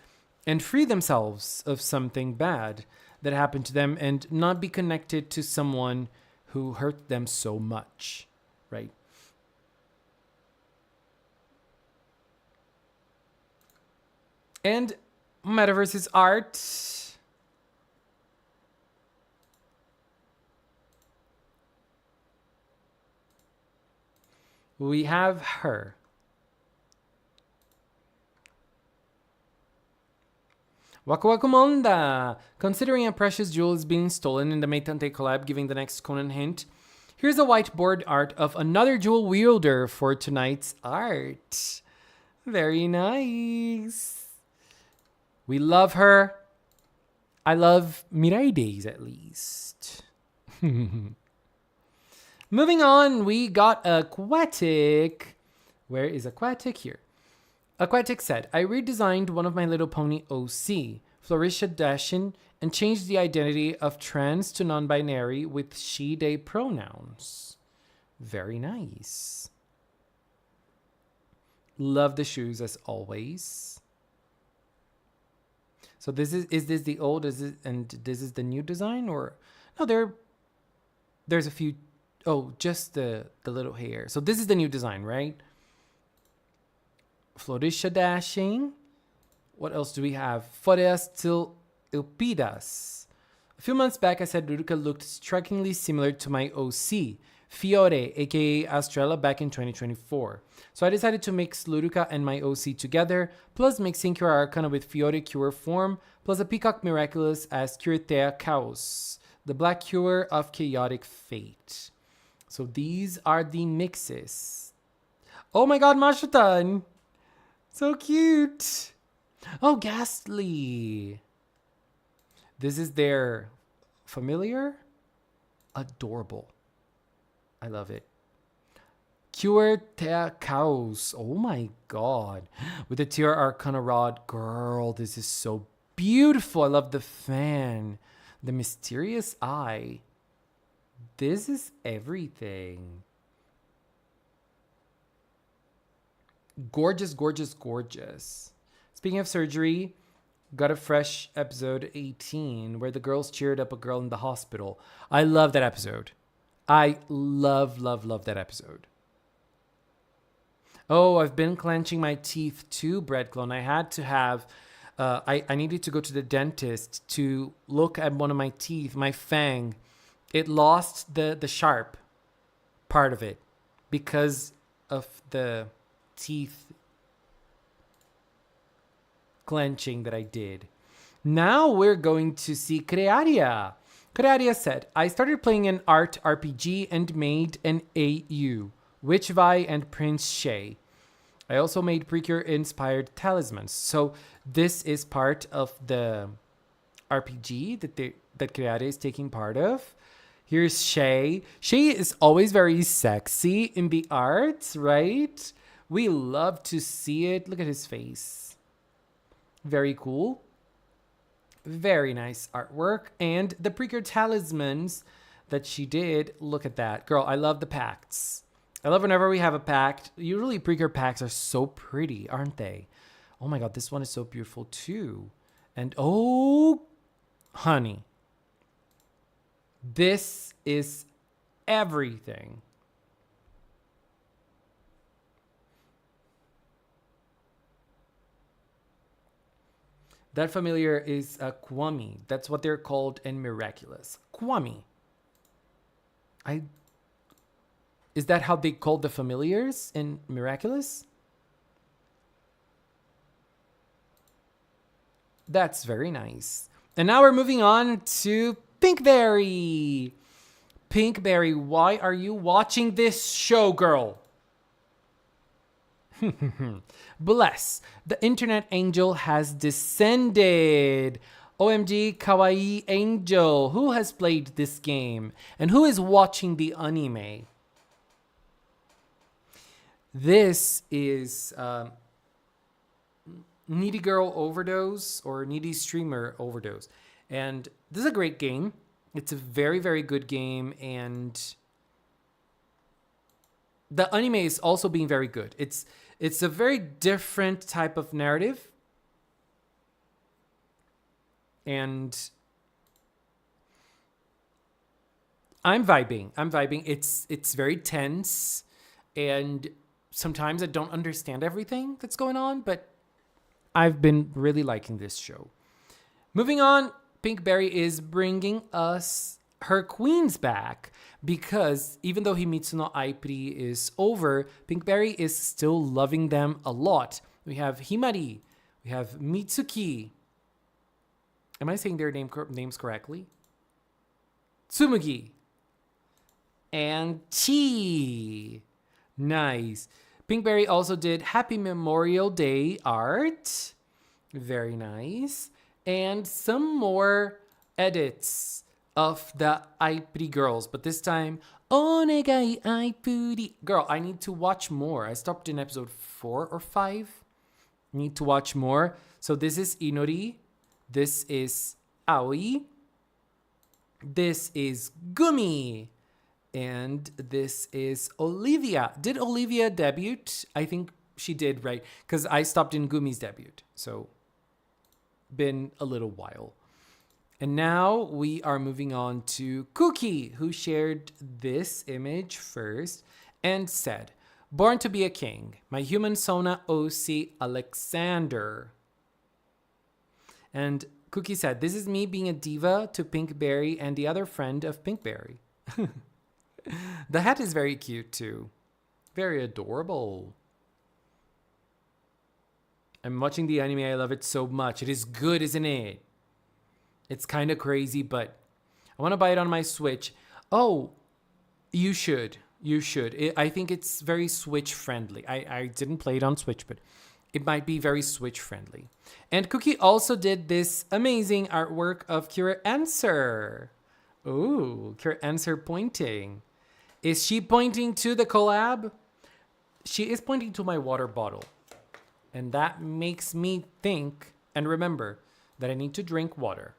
and free themselves of something bad that happened to them and not be connected to someone who hurt them so much, right? And Metaverse's art. We have her. Waku Waku Monda! Considering a precious jewel is being stolen in the Meitante collab, giving the next Conan hint, here's a whiteboard art of another jewel wielder for tonight's art. Very nice. We love her. I love Miraides, at least. Moving on, we got Aquatic. Where is Aquatic? Here. Aquatic said, I redesigned one of My Little Pony OC, Florisha Dashin, and changed the identity of trans to non-binary with she, they pronouns. Very nice. Love the shoes as always. So this is this the old, and this is the new design? Or no, there's a few. Oh, just the little hair. So this is the new design, right? Florisha Dashing. What else do we have? Foreas till Ilpidas. A few months back, I said Luruka looked strikingly similar to my OC, Fiore, aka Astrella, back in 2024. So I decided to mix Luruka and my OC together, plus mixing Cure Arcana with Fiore Cure form, plus a Peacock Miraculous as Curetea Chaos, the Black Cure of Chaotic Fate. So these are the mixes. Oh my god, Mashutan! So cute! Oh, Ghastly! This is their familiar? Adorable. I love it. Cure te Chaos. Oh my god. With the Tier Arcana Rod. Girl, this is so beautiful. I love the fan. The Mysterious Eye. This is everything. Gorgeous, gorgeous, gorgeous. Speaking of surgery, got a fresh episode 18 where the girls cheered up a girl in the hospital. I love that episode. I love, love, love that episode. Oh, I've been clenching my teeth too, Bread Clone. I had to have, I needed to go to the dentist to look at one of my teeth, my fang. It lost the sharp part of it because of the teeth clenching that I did. Now we're going to see Crearia. Crearia said, I started playing an art RPG and made an AU, Witchvi and Prince Shay. I also made PreCure inspired talismans. So this is part of the RPG that Crearia is taking part of. Here's Shay. Shay is always very sexy in the art, right? We love to see it. Look at his face. Very cool. Very nice artwork. And the PreCure talismans that she did. Look at that. Girl, I love the pacts. I love whenever we have a pact. Usually PreCure packs are so pretty, aren't they? Oh my god, this one is so beautiful too. And oh, honey. This is everything. That familiar is a Kwami. That's what they're called in Miraculous. Kwami. Is that how they called the familiars in Miraculous? That's very nice. And now we're moving on to Pinkberry. Pinkberry, why are you watching this show, girl? Bless. The internet angel has descended. OMG, kawaii angel. Who has played this game? And who is watching the anime? This is Needy Girl Overdose or Needy Streamer Overdose. And this is a great game. It's a very, very good game. And the anime is also being very good. It's a very different type of narrative. And I'm vibing. It's very tense. And sometimes I don't understand everything that's going on. But I've been really liking this show. Moving on, Pinkberry is bringing us her queens back. Because even though Himitsu no Aipri is over, Pinkberry is still loving them a lot. We have Himari. We have Mitsuki. Am I saying their names correctly? Tsumugi. And Chi. Nice. Pinkberry also did Happy Memorial Day art. Very nice. And some more edits of the Aipri girls. But this time, Onegai Aipuri. Girl, I need to watch more. I stopped in episode 4 or 5. Need to watch more. So this is Inori. This is Aoi. This is Gumi. And this is Olivia. Did Olivia debut? I think she did, right? Because I stopped in Gumi's debut. So, been a little while. And now we are moving on to Cookie, who shared this image first and said, Born to be a king, my human Sona OC Alexander. And Cookie said, this is me being a diva to Pinkberry and the other friend of Pinkberry. The hat is very cute too. Very adorable. I'm watching the anime. I love it so much. It is good, isn't it? It's kind of crazy, but I want to buy it on my Switch. Oh, you should. You should. I think it's very Switch friendly. I didn't play it on Switch, but it might be very Switch friendly. And Cookie also did this amazing artwork of Cure Answer. Ooh, Kira answer pointing. Is she pointing to the collab? She is pointing to my water bottle. And that makes me think and remember that I need to drink water.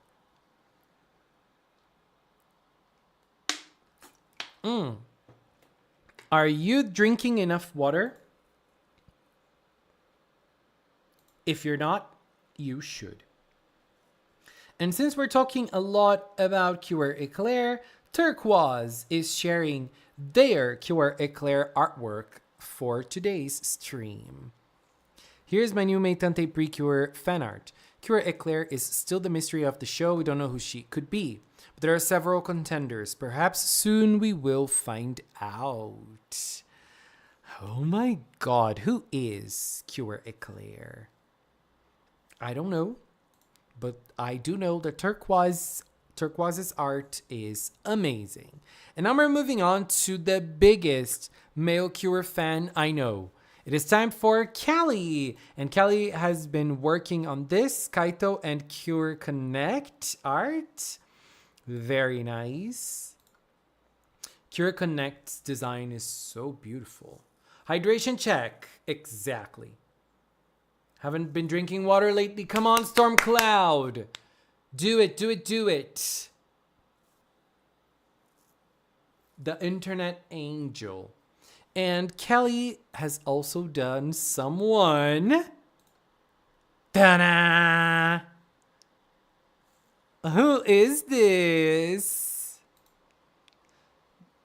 Are you drinking enough water? If you're not, you should. And since we're talking a lot about Cure Eclair, Turquoise is sharing their Cure Eclair artwork for today's stream. Here's my new Meitante PreCure fan art. Cure Eclair is still the mystery of the show. We don't know who she could be. But there are several contenders. Perhaps soon we will find out. Oh my god, who is Cure Eclair? I don't know. But I do know that Turquoise's art is amazing. And now we're moving on to the biggest male Cure fan I know. It is time for Callie. And Callie has been working on this Kaito and Cure Connect art. Very nice. Cure Connect's design is so beautiful. Hydration check. Exactly. Haven't been drinking water lately. Come on, Storm Cloud. Do it, do it, do it. The internet angel. And Kelly has also done someone. Ta-da! Who is this?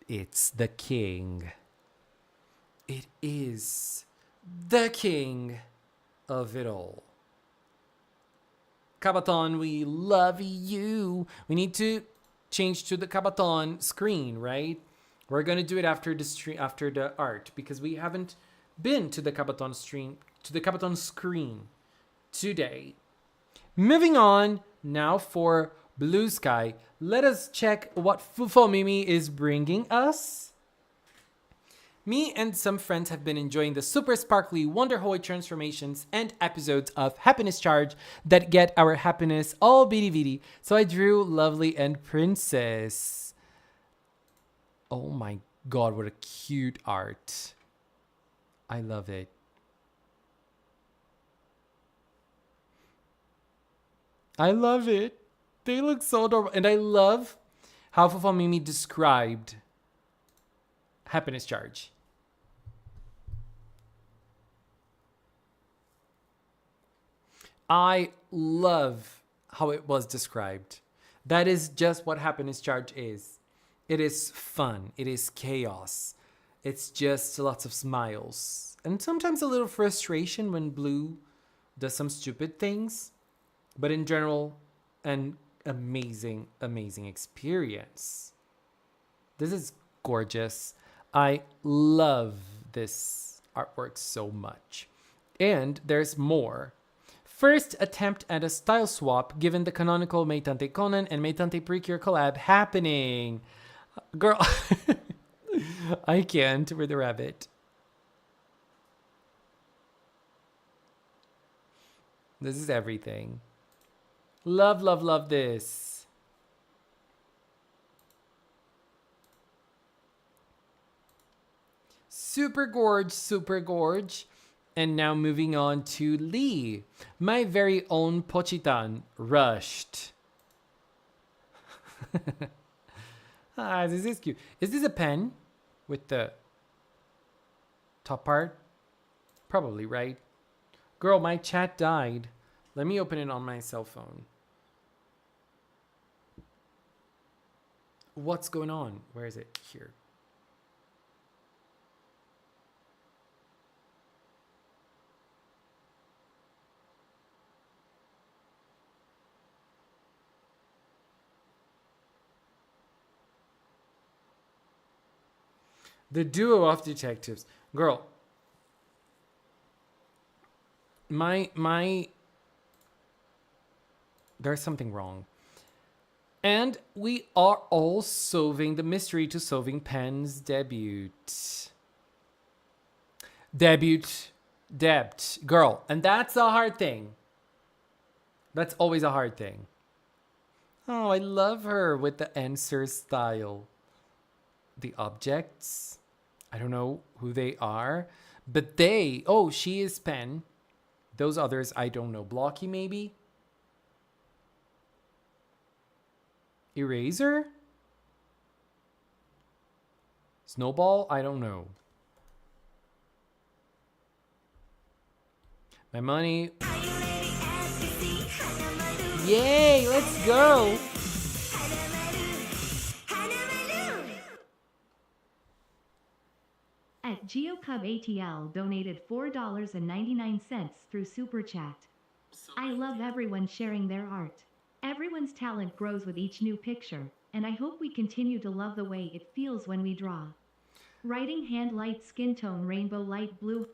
It's the king. It is the king of it all. Kabaton, we love you. We need to change to the Kabaton screen, right? We're gonna do it after the stream, after the art, because we haven't been to the Kabaton stream, to the Kabaton screen today. Moving on now for Blue Sky. Let us check what Fufo Mimi is bringing us. Me and some friends have been enjoying the super sparkly Wonder Hoy transformations and episodes of Happiness Charge that get our happiness all beady beady. So I drew Lovely and Princess. Oh my god, what a cute art. I love it. I love it. They look so adorable. And I love how Fufo Mimi described Happiness Charge. I love how it was described. That is just what Happiness Charge is. It is fun. It is chaos. It's just lots of smiles. And sometimes a little frustration when Blue does some stupid things. But in general, an amazing, amazing experience. This is gorgeous. I love this artwork so much. And there's more. First attempt at a style swap given the canonical Meitante Conan and Meitante PreCure collab happening. Girl, I can't with the rabbit. This is everything. Love, love, love this. Super gorge, super gorge. And now moving on to Lee, my very own Pochitan, rushed. Ah, this is cute. Is this a pen with the top part? Probably, right? Girl, my chat died. Let me open it on my cell phone. What's going on? Where is it? Here. The duo of detectives. Girl. There's something wrong. And we are all solving the mystery to solving Pen's debut. Debt. Girl. And that's a hard thing. That's always a hard thing. Oh, I love her with the answer style. The objects, I don't know who they are, but oh, she is pen. Those others, I don't know. Blocky, maybe? Eraser? Snowball? I don't know. My money. Yay, let's go. At GeoCubATL donated $4.99 through Super Chat. I love everyone sharing their art. Everyone's talent grows with each new picture, and I hope we continue to love the way it feels when we draw. Writing hand light skin tone rainbow light blue.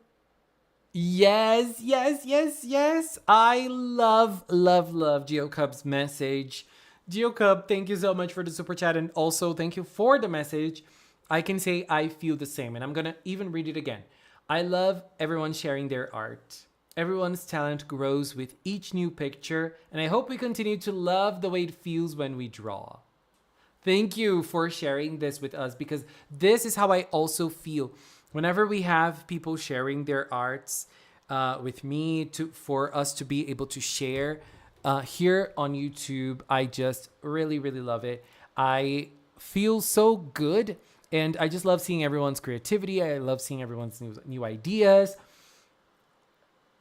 Yes, yes, yes, yes. I love, love, love GeoCub's message. GeoCub, thank you so much for the super chat, and also thank you for the message. I can say I feel the same, and I'm gonna even read it again. I love everyone sharing their art. Everyone's talent grows with each new picture, and I hope we continue to love the way it feels when we draw. Thank you for sharing this with us, because this is how I also feel. Whenever we have people sharing their arts with me for us to be able to share here on YouTube, I just really, really love it. I feel so good, and I just love seeing everyone's creativity. I love seeing everyone's new ideas.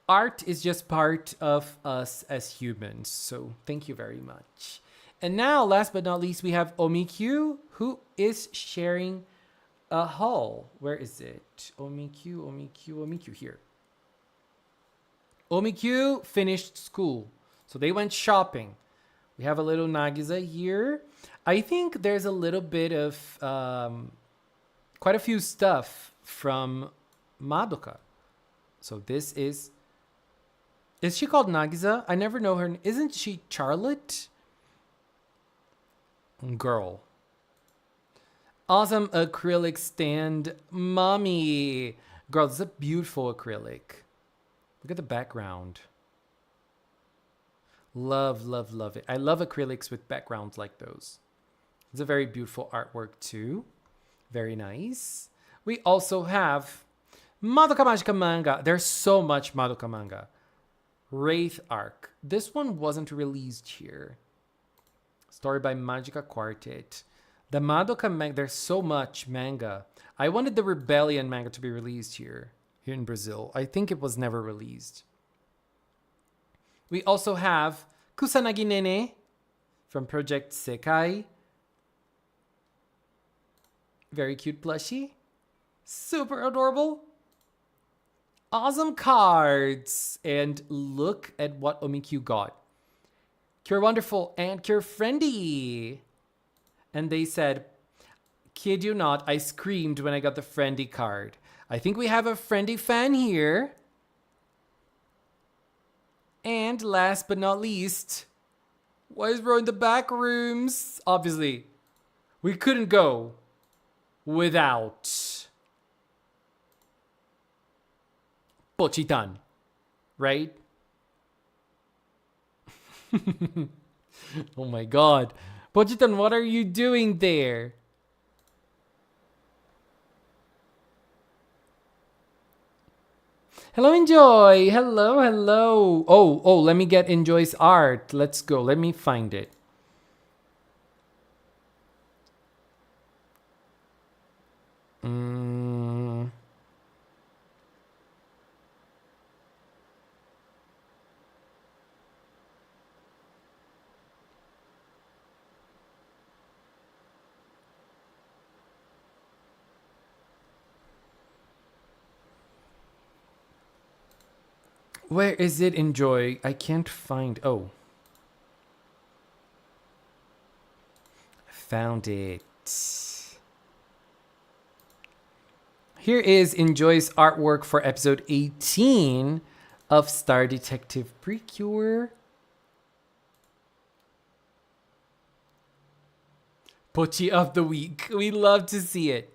Art is just part of us as humans, so thank you very much. And now, last but not least, we have Omikyu, who is sharing a haul. Where is it? Omikyu, here. Omikyu finished school, so they went shopping. We have a little Nagisa here. I think there's a little bit of quite a few stuff from Madoka. So this is she called Nagisa? I never know her. Isn't she Charlotte? Girl. Awesome acrylic stand, mommy. Girl, this is a beautiful acrylic. Look at the background. Love, love, love it. I love acrylics with backgrounds like those. It's a very beautiful artwork too. Very nice. We also have Madoka Magica manga. There's so much Madoka manga. Wraith Arc. This one wasn't released here. Story by Magica Quartet. The Madoka manga, there's so much manga. I wanted the Rebellion manga to be released here in Brazil. I think it was never released. We also have Kusanagi Nene from Project Sekai. Very cute plushie. Super adorable. Awesome cards. And look at what Omikyu got. Cure Wonderful and Cure Friendly. And they said, kid you not, I screamed when I got the Friendly card. I think we have a Friendly fan here. And last but not least, why is Ro in the back rooms? Obviously, we couldn't go without Pochitan, right? Oh my god. Pochitan, what are you doing there? Hello, Enjoy. Hello, hello. Oh, let me get Enjoy's art. Let's go. Let me find it. Where is it, Enjoy? I can't find. Oh. Found it. Here is Enjoy's artwork for episode 18 of Star Detective PreCure. Pochi of the week. We love to see it.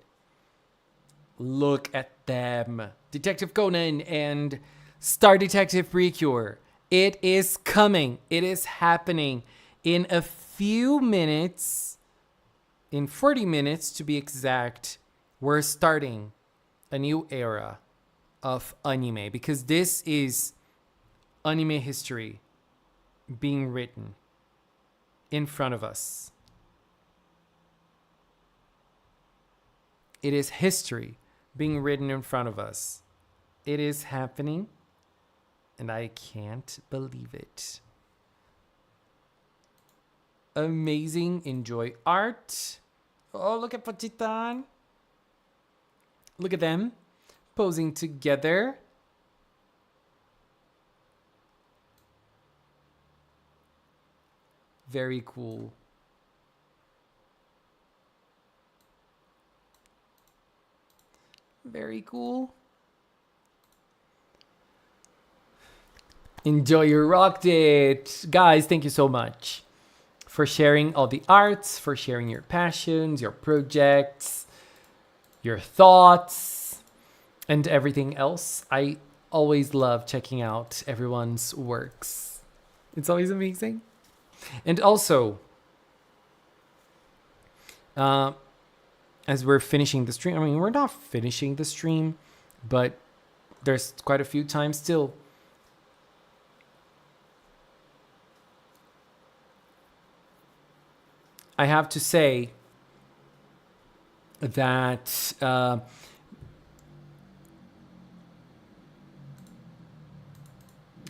Look at them. Detective Conan and Star Detective PreCure. It is coming. It is happening In a few minutes, in 40 minutes to be exact, we're starting a new era of anime because this is anime history being written in front of us. It is history being written in front of us. It is happening, and I can't believe it. Amazing. Enjoy art. Oh, look at Pachitan. Look at them posing together. Very cool. Very cool. Enjoy your rocked it. Guys, thank you so much for sharing all the arts, for sharing your passions, your projects, your thoughts, and everything else. I always love checking out everyone's works. It's always amazing. And also, as we're finishing the stream, I mean, we're not finishing the stream, but there's quite a few times still. I have to say that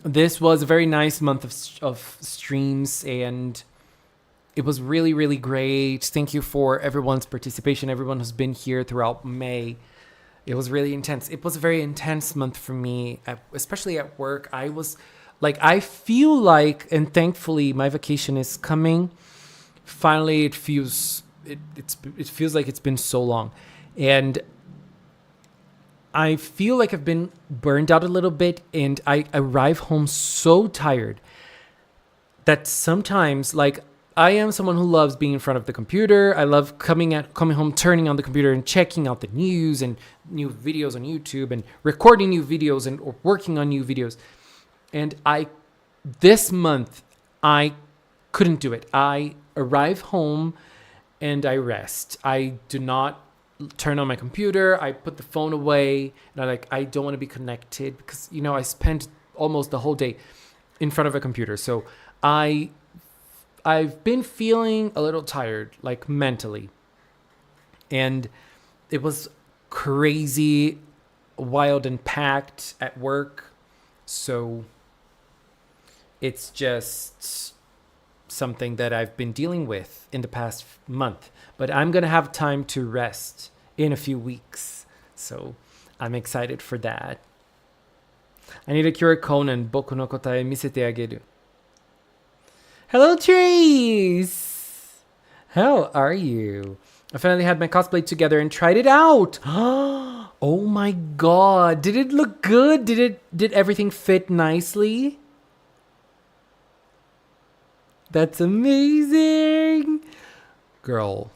this was a very nice month of streams, and it was really, really great. Thank you for everyone's participation, everyone who's been here throughout May. It was really intense. It was a very intense month for me, especially at work. I was like, I feel like, and thankfully my vacation is coming. Finally, it feels like it's been so long, and I feel like I've been burned out a little bit, and I arrive home so tired that sometimes, like, I am someone who loves being in front of the computer. I love coming home, turning on the computer and checking out the news and new videos on YouTube and recording new videos or working on new videos. And this month, I couldn't do it. I arrive home and I rest. I do not turn on my computer. I put the phone away, and I don't want to be connected because, I spent almost the whole day in front of a computer. So I've been feeling a little tired, like mentally. And it was crazy, wild, and packed at work. So it's just something that I've been dealing with in the past month. But I'm going to have time to rest in a few weeks. So I'm excited for that. I need to cure Conan. Boku no kotae misete ageru. Hello, Trace! How are you? I finally had my cosplay together and tried it out. Oh my god. Did it look good? Did everything fit nicely? That's amazing. Girl.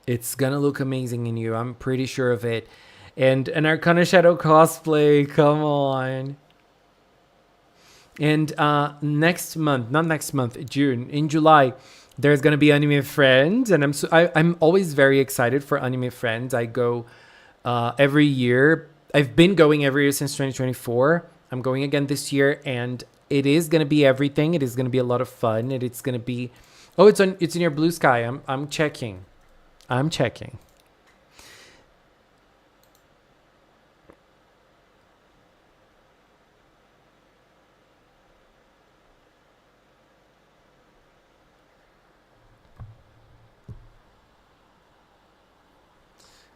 It's gonna look amazing in you. I'm pretty sure of it. And an Arcana Shadow cosplay. Come on. And June, in July, there's gonna be Anime Friends, and I'm always very excited for Anime Friends. I go every year. I've been going every year since 2024. I'm going again this year, and it is gonna be everything. It is gonna be a lot of fun, and it's gonna be. Oh, it's in your Blue Sky. I'm checking.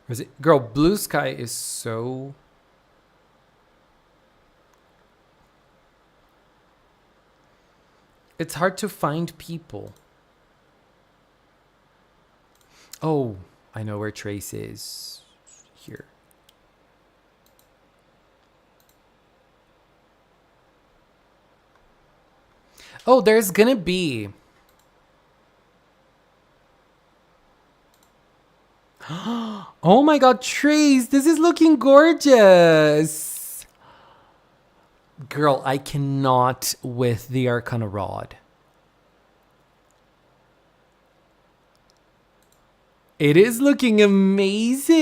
Was it, girl? Blue Sky is so. It's hard to find people. Oh, I know where Trace is. Here. Oh, there's gonna be. Oh my god, Trace, this is looking gorgeous. Girl, I cannot with the Arcana Rod. It is looking amazing.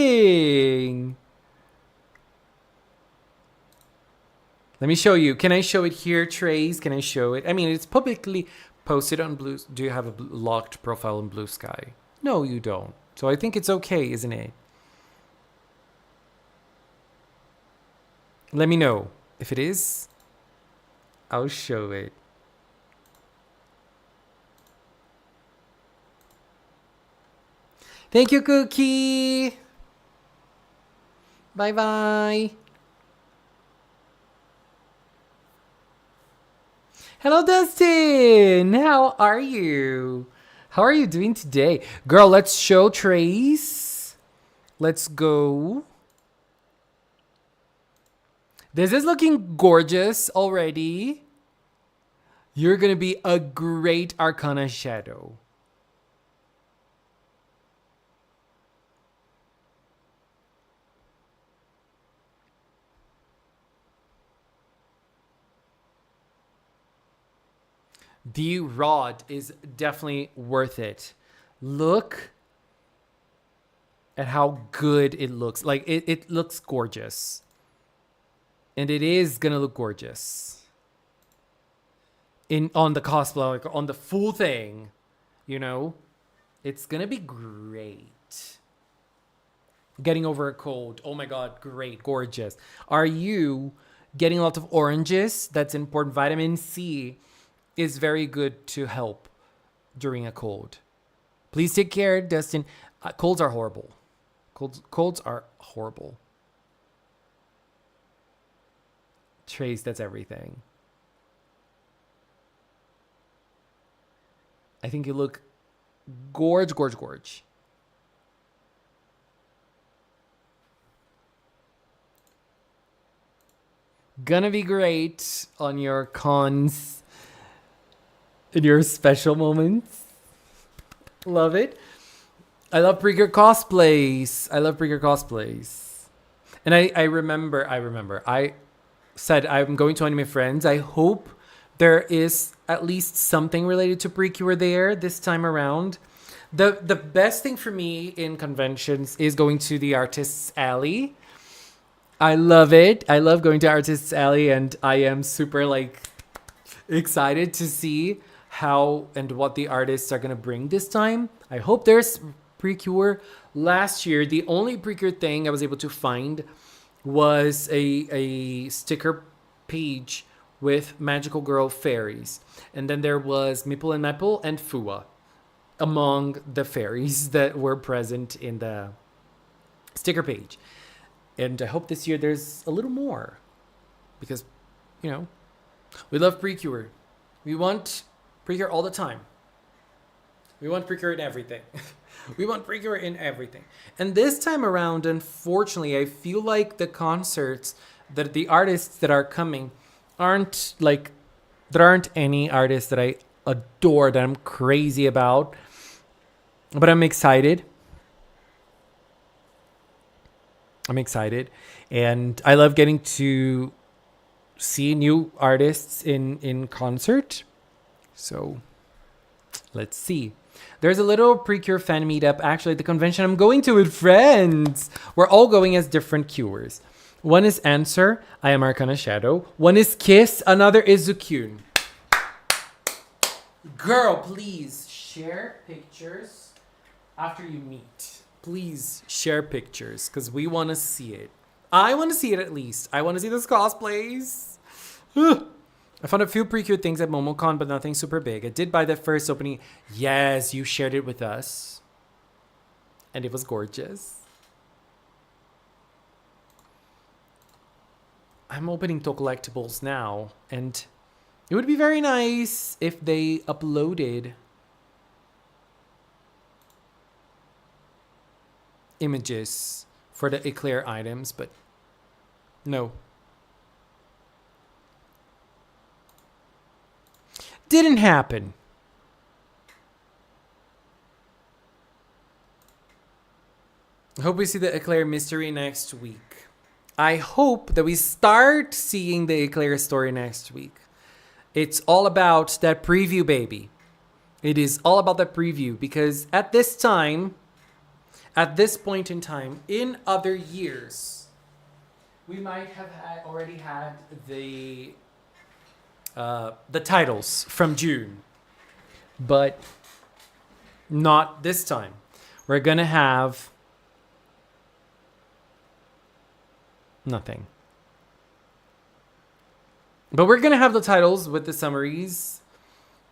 Let me show you. Can I show it here, Trace? Can I show it? I mean, it's publicly posted on Blue. Do you have a locked profile in Blue Sky? No, you don't. So I think it's okay, isn't it? Let me know. If it is, I'll show it. Thank you, Cookie. Bye-bye. Hello, Dustin. How are you? How are you doing today? Girl, let's show Trace. Let's go. This is looking gorgeous already. You're going to be a great Arcana Shadow. The rod is definitely worth it. Look at how good it looks. Like, it looks gorgeous. And it is gonna look gorgeous. On the cosplay, like on the full thing, you know? It's gonna be great. Getting over a cold. Oh my god, great, gorgeous. Are you getting a lot of oranges? That's important. Vitamin C is very good to help during a cold. Please take care, Dustin. Colds are horrible. Colds are horrible. Trace, that's everything. I think you look gorge. Gonna be great on your cons. In your special moments. Love it. I love PreCure cosplays. And I remember. I said I'm going to Anime Friends. I hope there is at least something related to PreCure there this time around. The best thing for me in conventions is going to the Artists Alley. I love it. I love going to Artists Alley, and I am super excited to see how and what the artists are going to bring this time. I hope there's PreCure. Last year, the only PreCure thing I was able to find was a sticker page with Magical Girl fairies. And then there was Mipple and Maple and Fua among the fairies that were present in the sticker page. And I hope this year there's a little more. Because, we love PreCure. We want PreCure all the time. We want PreCure in everything. We want PreCure in everything. And this time around, unfortunately, I feel like the concerts, that the artists that are coming aren't there aren't any artists that I adore, that I'm crazy about. But I'm excited. And I love getting to see new artists in concert. So let's see. There's a little PreCure fan meetup actually at the convention I'm going to with friends. We're all going as different cures. One is Answer, I am Arcana Shadow. One is Kiss, another is Zukyun. Girl, please share pictures after you meet. Please share pictures because we want to see it. I want to see it at least. I want to see those cosplays. I found a few PreCure things at MomoCon, but nothing super big. I did buy the first opening. Yes, you shared it with us. And it was gorgeous. I'm opening to collectibles now. And it would be very nice if they uploaded images for the Eclair items, but no. Didn't happen. I hope we see the Eclair mystery next week. I hope that we start seeing the Eclair story next week. It's all about that preview, baby. It is all about that preview, because at this point in time, in other years, we might have already had the titles from June, but not this time. We're gonna have nothing. But we're gonna have the titles with the summaries.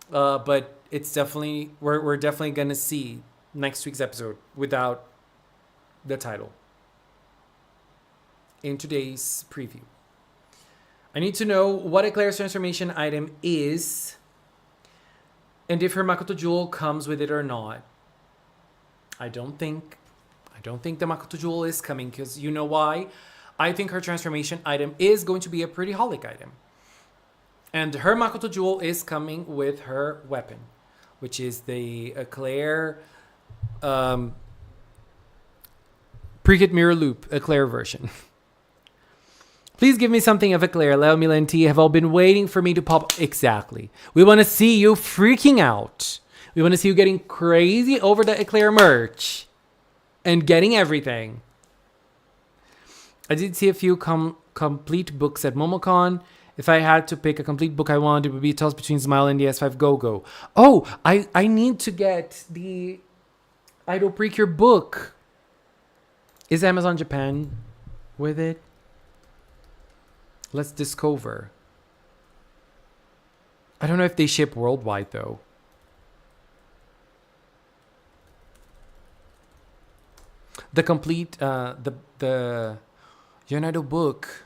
But it's definitely we're definitely gonna see next week's episode without the title in today's preview. I need to know what Eclair's transformation item is, and if her Makoto Jewel comes with it or not. I don't think the Makoto Jewel is coming, because you know why? I think her transformation item is going to be a Pretty Holic item. And her Makoto Jewel is coming with her weapon, which is the Eclair Pre-Kit Mirror Loop Eclair version. Please give me something of Eclair. Leo, Mila, and T have all been waiting for me to pop. Exactly. We want to see you freaking out. We want to see you getting crazy over the Eclair merch and getting everything. I did see a few complete books at MomoCon. If I had to pick a complete book I wanted, it would be a toss between Smile and the S5 Go-Go. Oh, I need to get the Idol PreCure book. Is Amazon Japan with it? Let's discover. I don't know if they ship worldwide, though. The complete, the United book.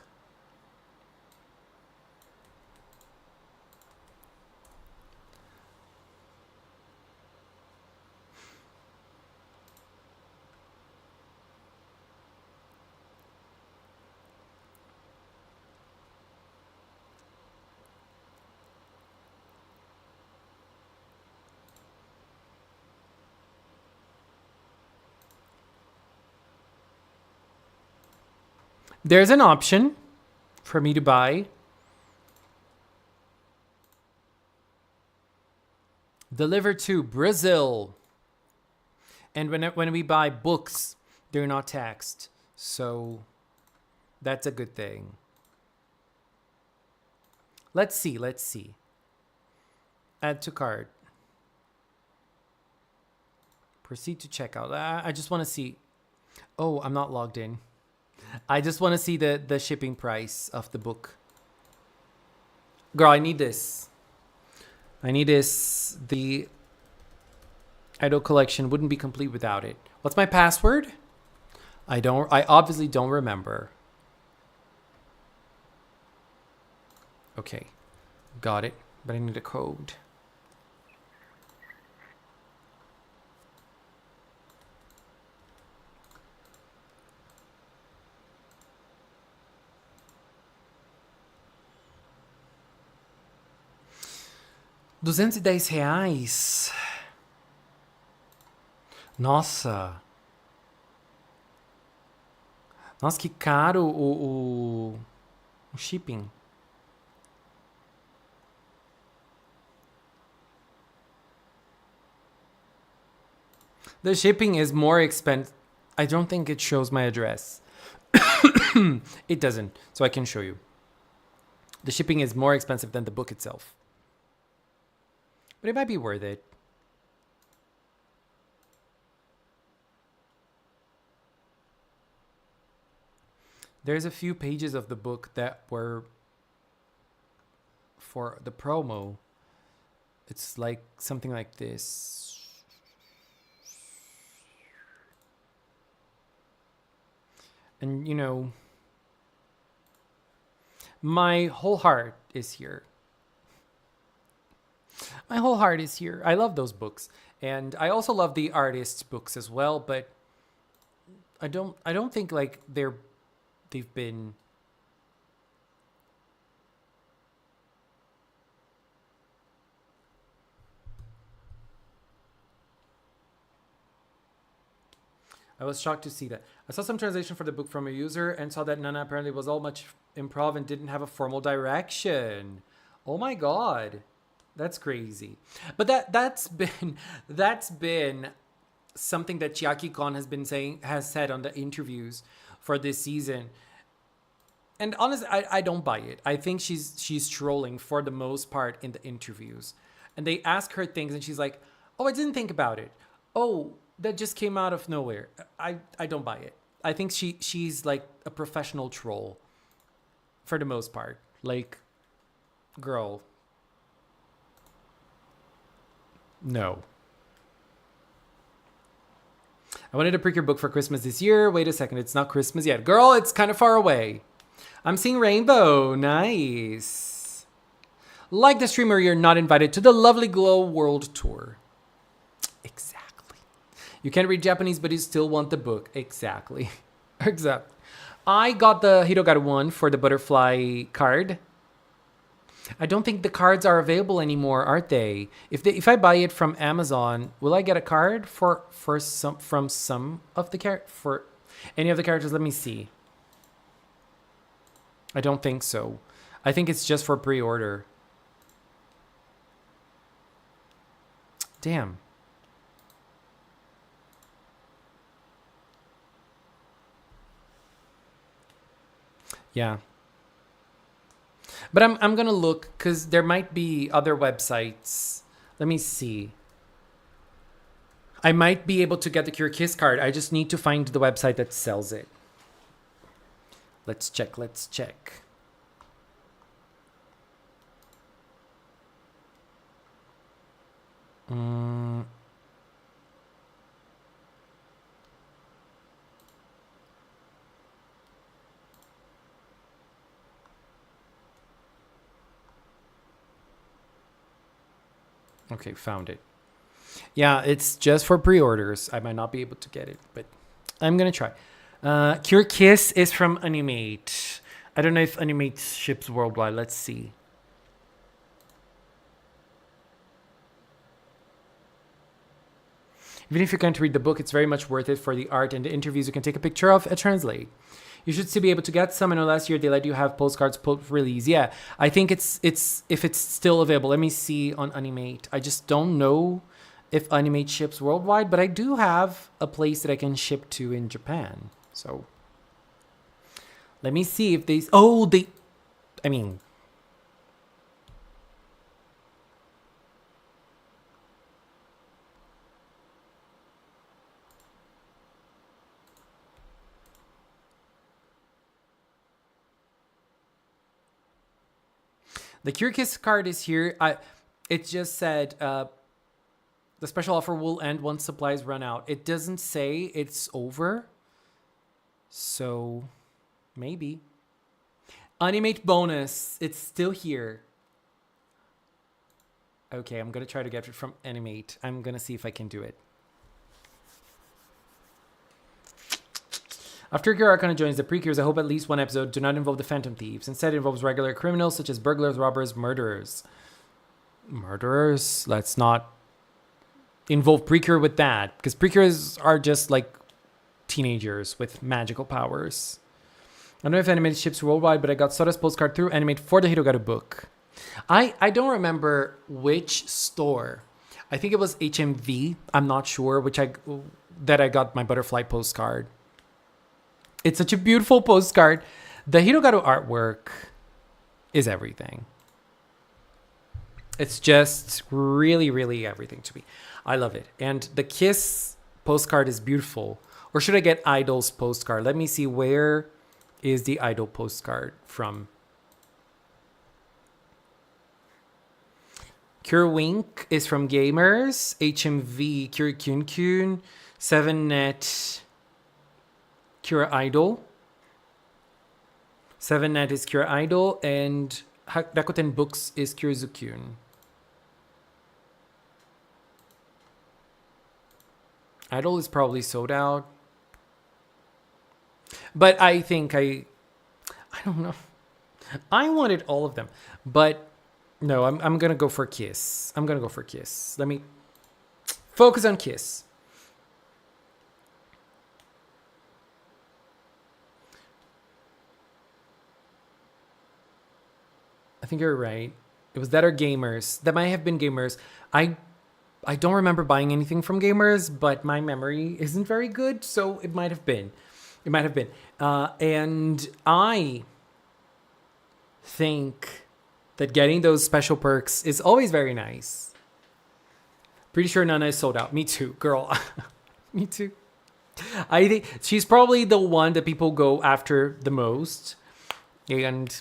There's an option for me to buy. Delivered to Brazil. And when we buy books, they're not taxed. So that's a good thing. Let's see. Add to cart. Proceed to checkout. I just want to see. Oh, I'm not logged in. I just want to see the shipping price of the book. Girl, I need this. The Idol collection wouldn't be complete without it. What's my password? I obviously don't remember. Okay. Got it. But I need a code. R$210. Nossa. Nossa, que caro o shipping. The shipping is more expensive. I don't think it shows my address. It doesn't, so I can show you. The shipping is more expensive than the book itself. But it might be worth it. There's a few pages of the book that were for the promo. It's like something like this. And, you know, my whole heart is here. My whole heart is here. I love those books. And I also love the artist's books as well, but I don't think like they've been I was shocked to see that. I saw some translation for the book from a user and saw that Nana apparently was all much improv and didn't have a formal direction. Oh my god. That's crazy. But that's been something that Chiaki Kon has said on the interviews for this season. And honestly, I don't buy it. I think she's trolling for the most part in the interviews. And they ask her things and she's like, "Oh, I didn't think about it. Oh, that just came out of nowhere." I don't buy it. I think she's like a professional troll for the most part. Like, girl. No. I wanted a PreCure book for Christmas this year. Wait a second, it's not Christmas yet. Girl, it's kind of far away. I'm seeing rainbow. Nice. Like the streamer, you're not invited to the Lovely Glow World Tour. Exactly. You can't read Japanese, but you still want the book. Exactly. Exactly. I got the Hirogaru one for the butterfly card. I don't think the cards are available anymore, aren't they? If I buy it from Amazon, will I get a card for some of the for any of the characters? Let me see. I don't think so. I think it's just for pre-order. Damn. Yeah. But I'm gonna look because there might be other websites. Let me see. I might be able to get the Cure Kiss card. I just need to find the website that sells it. Let's check. Okay, found it. Yeah, it's just for pre-orders. I might not be able to get it, but I'm gonna try. Cure Kiss is from Animate. I don't know if Animate ships worldwide. Let's see. Even if you can't read the book, it's very much worth it for the art and the interviews you can take a picture of and translate. You should still be able to get some. I know last year they let you have postcards post-release. Yeah, I think it's if it's still available. Let me see on Animate. I just don't know if Animate ships worldwide, but I do have a place that I can ship to in Japan. So let me see if they... Oh, they... I mean... The Cure Kiss card is here. It just said the special offer will end once supplies run out. It doesn't say it's over. So maybe. Animate bonus. It's still here. Okay, I'm going to try to get it from Animate. I'm going to see if I can do it. After Cure Arcana joins the PreCures, I hope at least one episode do not involve the Phantom Thieves. Instead, it involves regular criminals such as burglars, robbers, murderers. Murderers? Let's not involve PreCure with that, because PreCures are just like teenagers with magical powers. I don't know if Animate ships worldwide, but I got Soda's postcard through Animate for the Hirogaru book. I don't remember which store. I think it was HMV. I'm not sure that I got my butterfly postcard. It's such a beautiful postcard. The Hirogaru artwork is everything. It's just really, really everything to me. I love it. And the Kiss postcard is beautiful. Or should I get Idol's postcard? Let me see, where is the Idol postcard from? Cure Wink is from Gamers. HMV, Cure Kyun Kyun. 7net, Cure Idol. 7net is Cure Idol. And Rakuten Books is Cure Zukyun. Idol is probably sold out. But I think I don't know. I wanted all of them. But no, I'm going to go for Kiss. I'm going to go for Kiss. Let me focus on Kiss. think you're right. It was that or Gamers. That might have been Gamers. I don't remember buying anything from Gamers, but my memory isn't very good, so it might have been. It might have been. And I think that getting those special perks is always very nice. Pretty sure Nana is sold out. Me too, girl. Me too. I think she's probably the one that people go after the most. And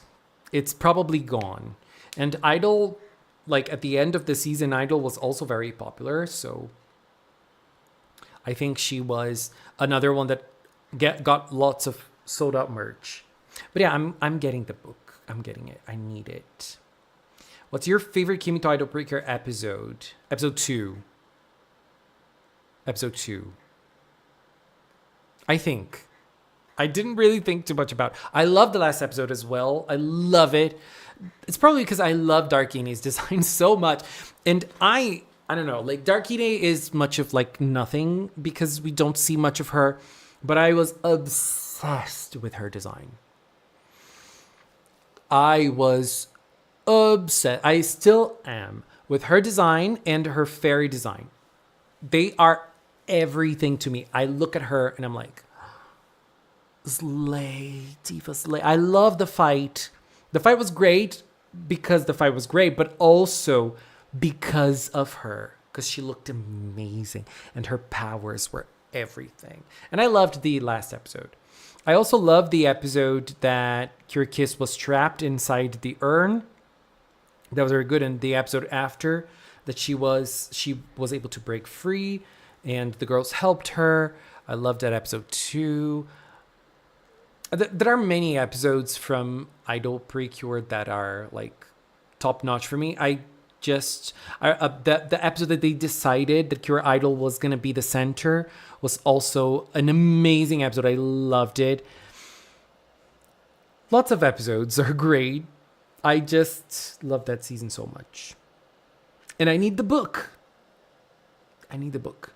it's probably gone. And Idol, like at the end of the season, Idol was also very popular. So I think she was another one that got lots of sold out merch. But yeah, I'm getting the book. I'm getting it. I need it. What's your favorite Kimi to Idol PreCure episode? Episode 2. Episode 2. I think. I didn't really think too much about it. I love the last episode as well. I love it. It's probably because I love Darkine's design so much. And I don't know, like Darkine is much of like nothing because we don't see much of her. But I was obsessed with her design. I was obsessed. I still am with her design and her fairy design. They are everything to me. I look at her and I'm like, slay, diva slay. I love the fight. The fight was great because the fight was great, but also because of her, because she looked amazing and her powers were everything. And I loved the last episode. I also loved the episode that Kiss was trapped inside the urn. That was very good. And the episode after that she was able to break free and the girls helped her. I loved that episode too. There are many episodes from Idol PreCure that are like top notch for me. The episode that they decided that Cure Idol was going to be the center was also an amazing episode. I loved it. Lots of episodes are great. I just love that season so much. And I need the book. I need the book.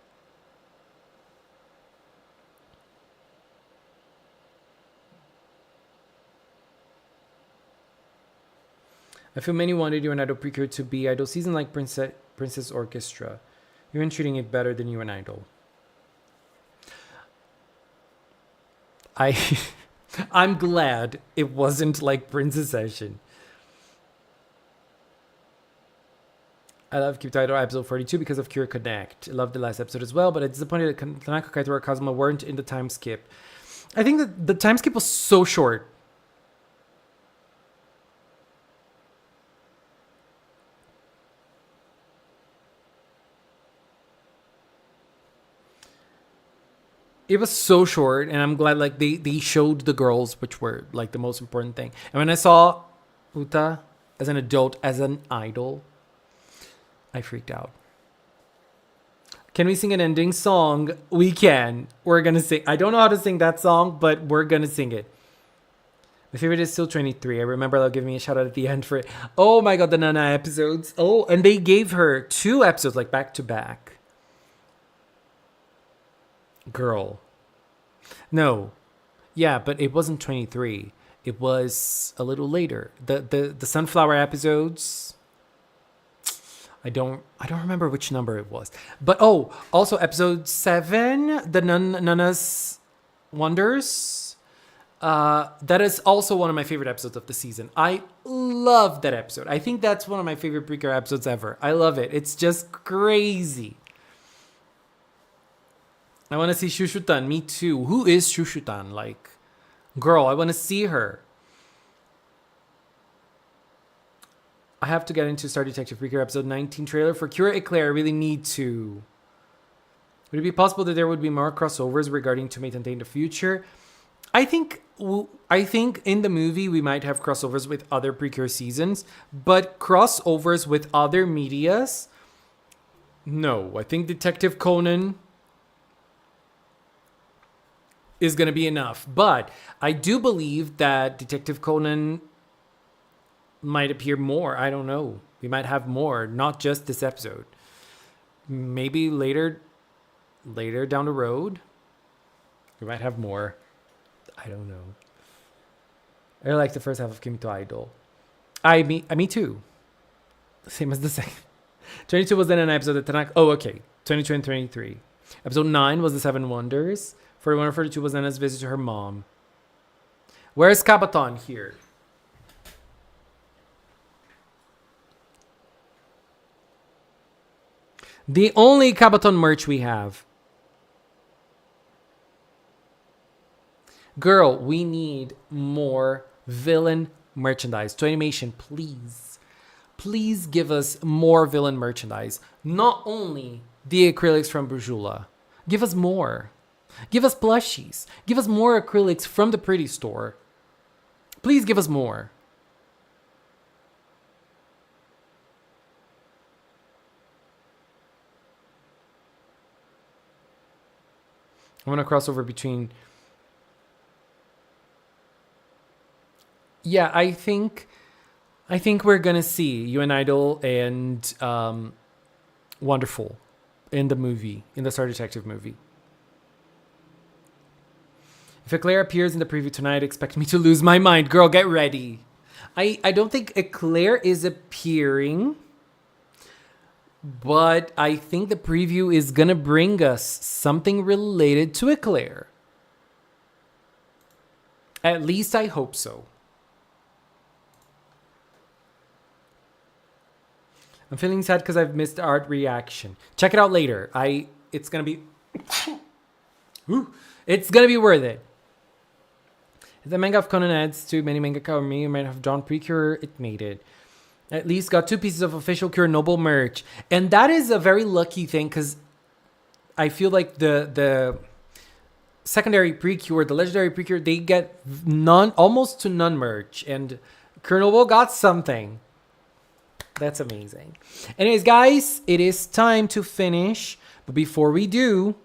I feel many wanted you and Idol PreCure to be Idol season like Princess Orchestra. You're treating it better than you and Idol. I'm glad it wasn't like Princess Session. I love Keep Idol episode 42 because of Cure Connect. I love the last episode as well, but I'm disappointed that Tanaka, Kaito, or Kazuma weren't in the time skip. I think that the time skip was so short. It was so short, and I'm glad like they showed the girls, which were like the most important thing. And when I saw Uta as an adult, as an idol, I freaked out. Can we sing an ending song? We can. We're gonna sing. I don't know how to sing that song, but we're gonna sing it. My favorite is still 23. I remember they'll give me a shout out at the end for it. Oh my god, the Nana episodes. Oh, and they gave her 2 episodes like back to back. Girl. No. Yeah, but it wasn't 23. It was a little later. The sunflower episodes. I don't remember which number it was. But also episode 7, the Nana's Wonders. That is also one of my favorite episodes of the season. I love that episode. I think that's one of my favorite PreCure episodes ever. I love it. It's just crazy. I want to see Shushutan. Me too. Who is Shushutan? Like, girl, I want to see her. I have to get into Star Detective PreCure episode 19 trailer for Cure Eclair. I really need to. Would it be possible that there would be more crossovers regarding Tomate and in the future? I think in the movie we might have crossovers with other PreCure seasons, but crossovers with other medias? No. I think Detective Conan is going to be enough. But I do believe that Detective Conan might appear more. I don't know. We might have more, not just this episode. Maybe later down the road, we might have more. I don't know. I like the first half of Kimi to Idol. Me too. Same as the second. 22 was then an episode of Tanakh. Oh, okay. 22 and 23. Episode 9 was the Seven Wonders. 41 and 42 was Anna's visit to her mom. Where's Kabaton here? The only Kabaton merch we have. Girl, we need more villain merchandise. To animation, please. Please give us more villain merchandise. Not only the acrylics from Brujula. Give us more. Give us plushies. Give us more acrylics from the Pretty Store. Please give us more. I want to cross over between... Yeah, I think we're gonna see You and Idol and Wonderful in the movie, in the Star Detective movie. If Eclair appears in the preview tonight, expect me to lose my mind. Girl, get ready. I don't think Eclair is appearing, but I think the preview is gonna bring us something related to Eclair. At least I hope so. I'm feeling sad because I've missed art reaction. Check it out later. It's gonna be it's gonna be worth it. If the manga of Conan adds too many mangaka or me might have drawn PreCure, it made it. At least got 2 pieces of official Cure Noble merch. And that is a very lucky thing because I feel like the secondary PreCure, the legendary PreCure, they get almost to none merch. And Cure Noble got something. That's amazing. Anyways, guys, it is time to finish. But before we do,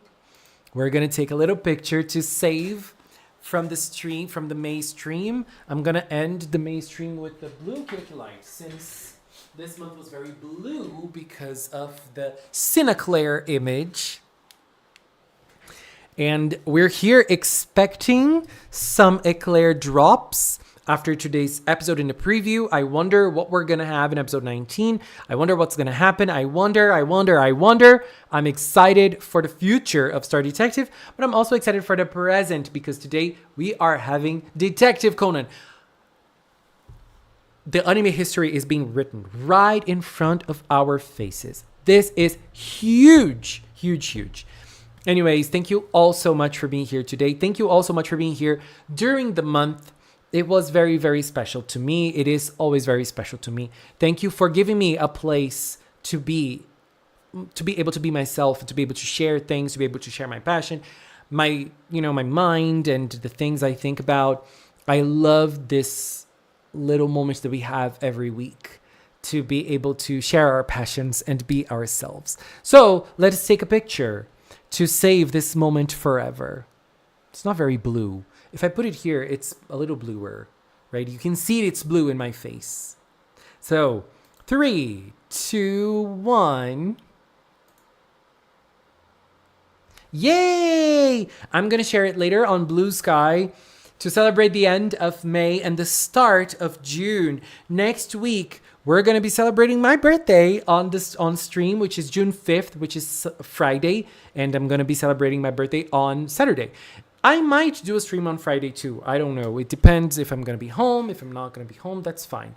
we're going to take a little picture to save from the stream, from the May stream. I'm going to end the May stream with the blue Kirky light since this month was very blue because of the Cineclair image. And we're here expecting some Eclair drops. After today's episode in the preview, I wonder what we're going to have in episode 19. I wonder what's going to happen. I wonder. I'm excited for the future of Star Detective, but I'm also excited for the present because today we are having Detective Conan. The anime history is being written right in front of our faces. This is huge, huge, huge. Anyways, thank you all so much for being here today. Thank you all so much for being here during the month. It was very, very special to me. It is always very special to me. Thank you for giving me a place to be able to be myself, to be able to share things, to be able to share my passion, my mind and the things I think about. I love this little moments that we have every week to be able to share our passions and be ourselves. So let us take a picture to save this moment forever. It's not very blue. If I put it here, it's a little bluer, right? You can see it's blue in my face. So 3, 2, 1. Yay! I'm going to share it later on Blue Sky to celebrate the end of May and the start of June. Next week, we're going to be celebrating my birthday on stream, which is June 5th, which is Friday. And I'm going to be celebrating my birthday on Saturday. I might do a stream on Friday too. I don't know. It depends if I'm going to be home. If I'm not going to be home, that's fine.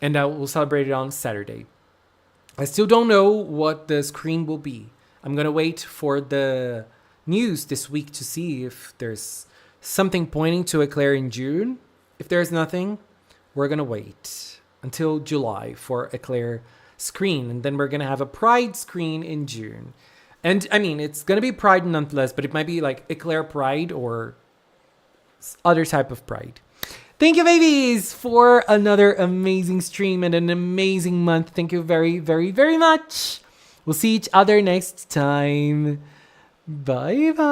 And I will celebrate it on Saturday. I still don't know what the screen will be. I'm going to wait for the news this week to see if there's something pointing to Eclair in June. If there's nothing, we're going to wait until July for Eclair screen. And then we're going to have a Pride screen in June. And I mean, it's going to be Pride nonetheless, but it might be like Eclair Pride or other type of Pride. Thank you, babies, for another amazing stream and an amazing month. Thank you very, very, very much. We'll see each other next time. Bye-bye.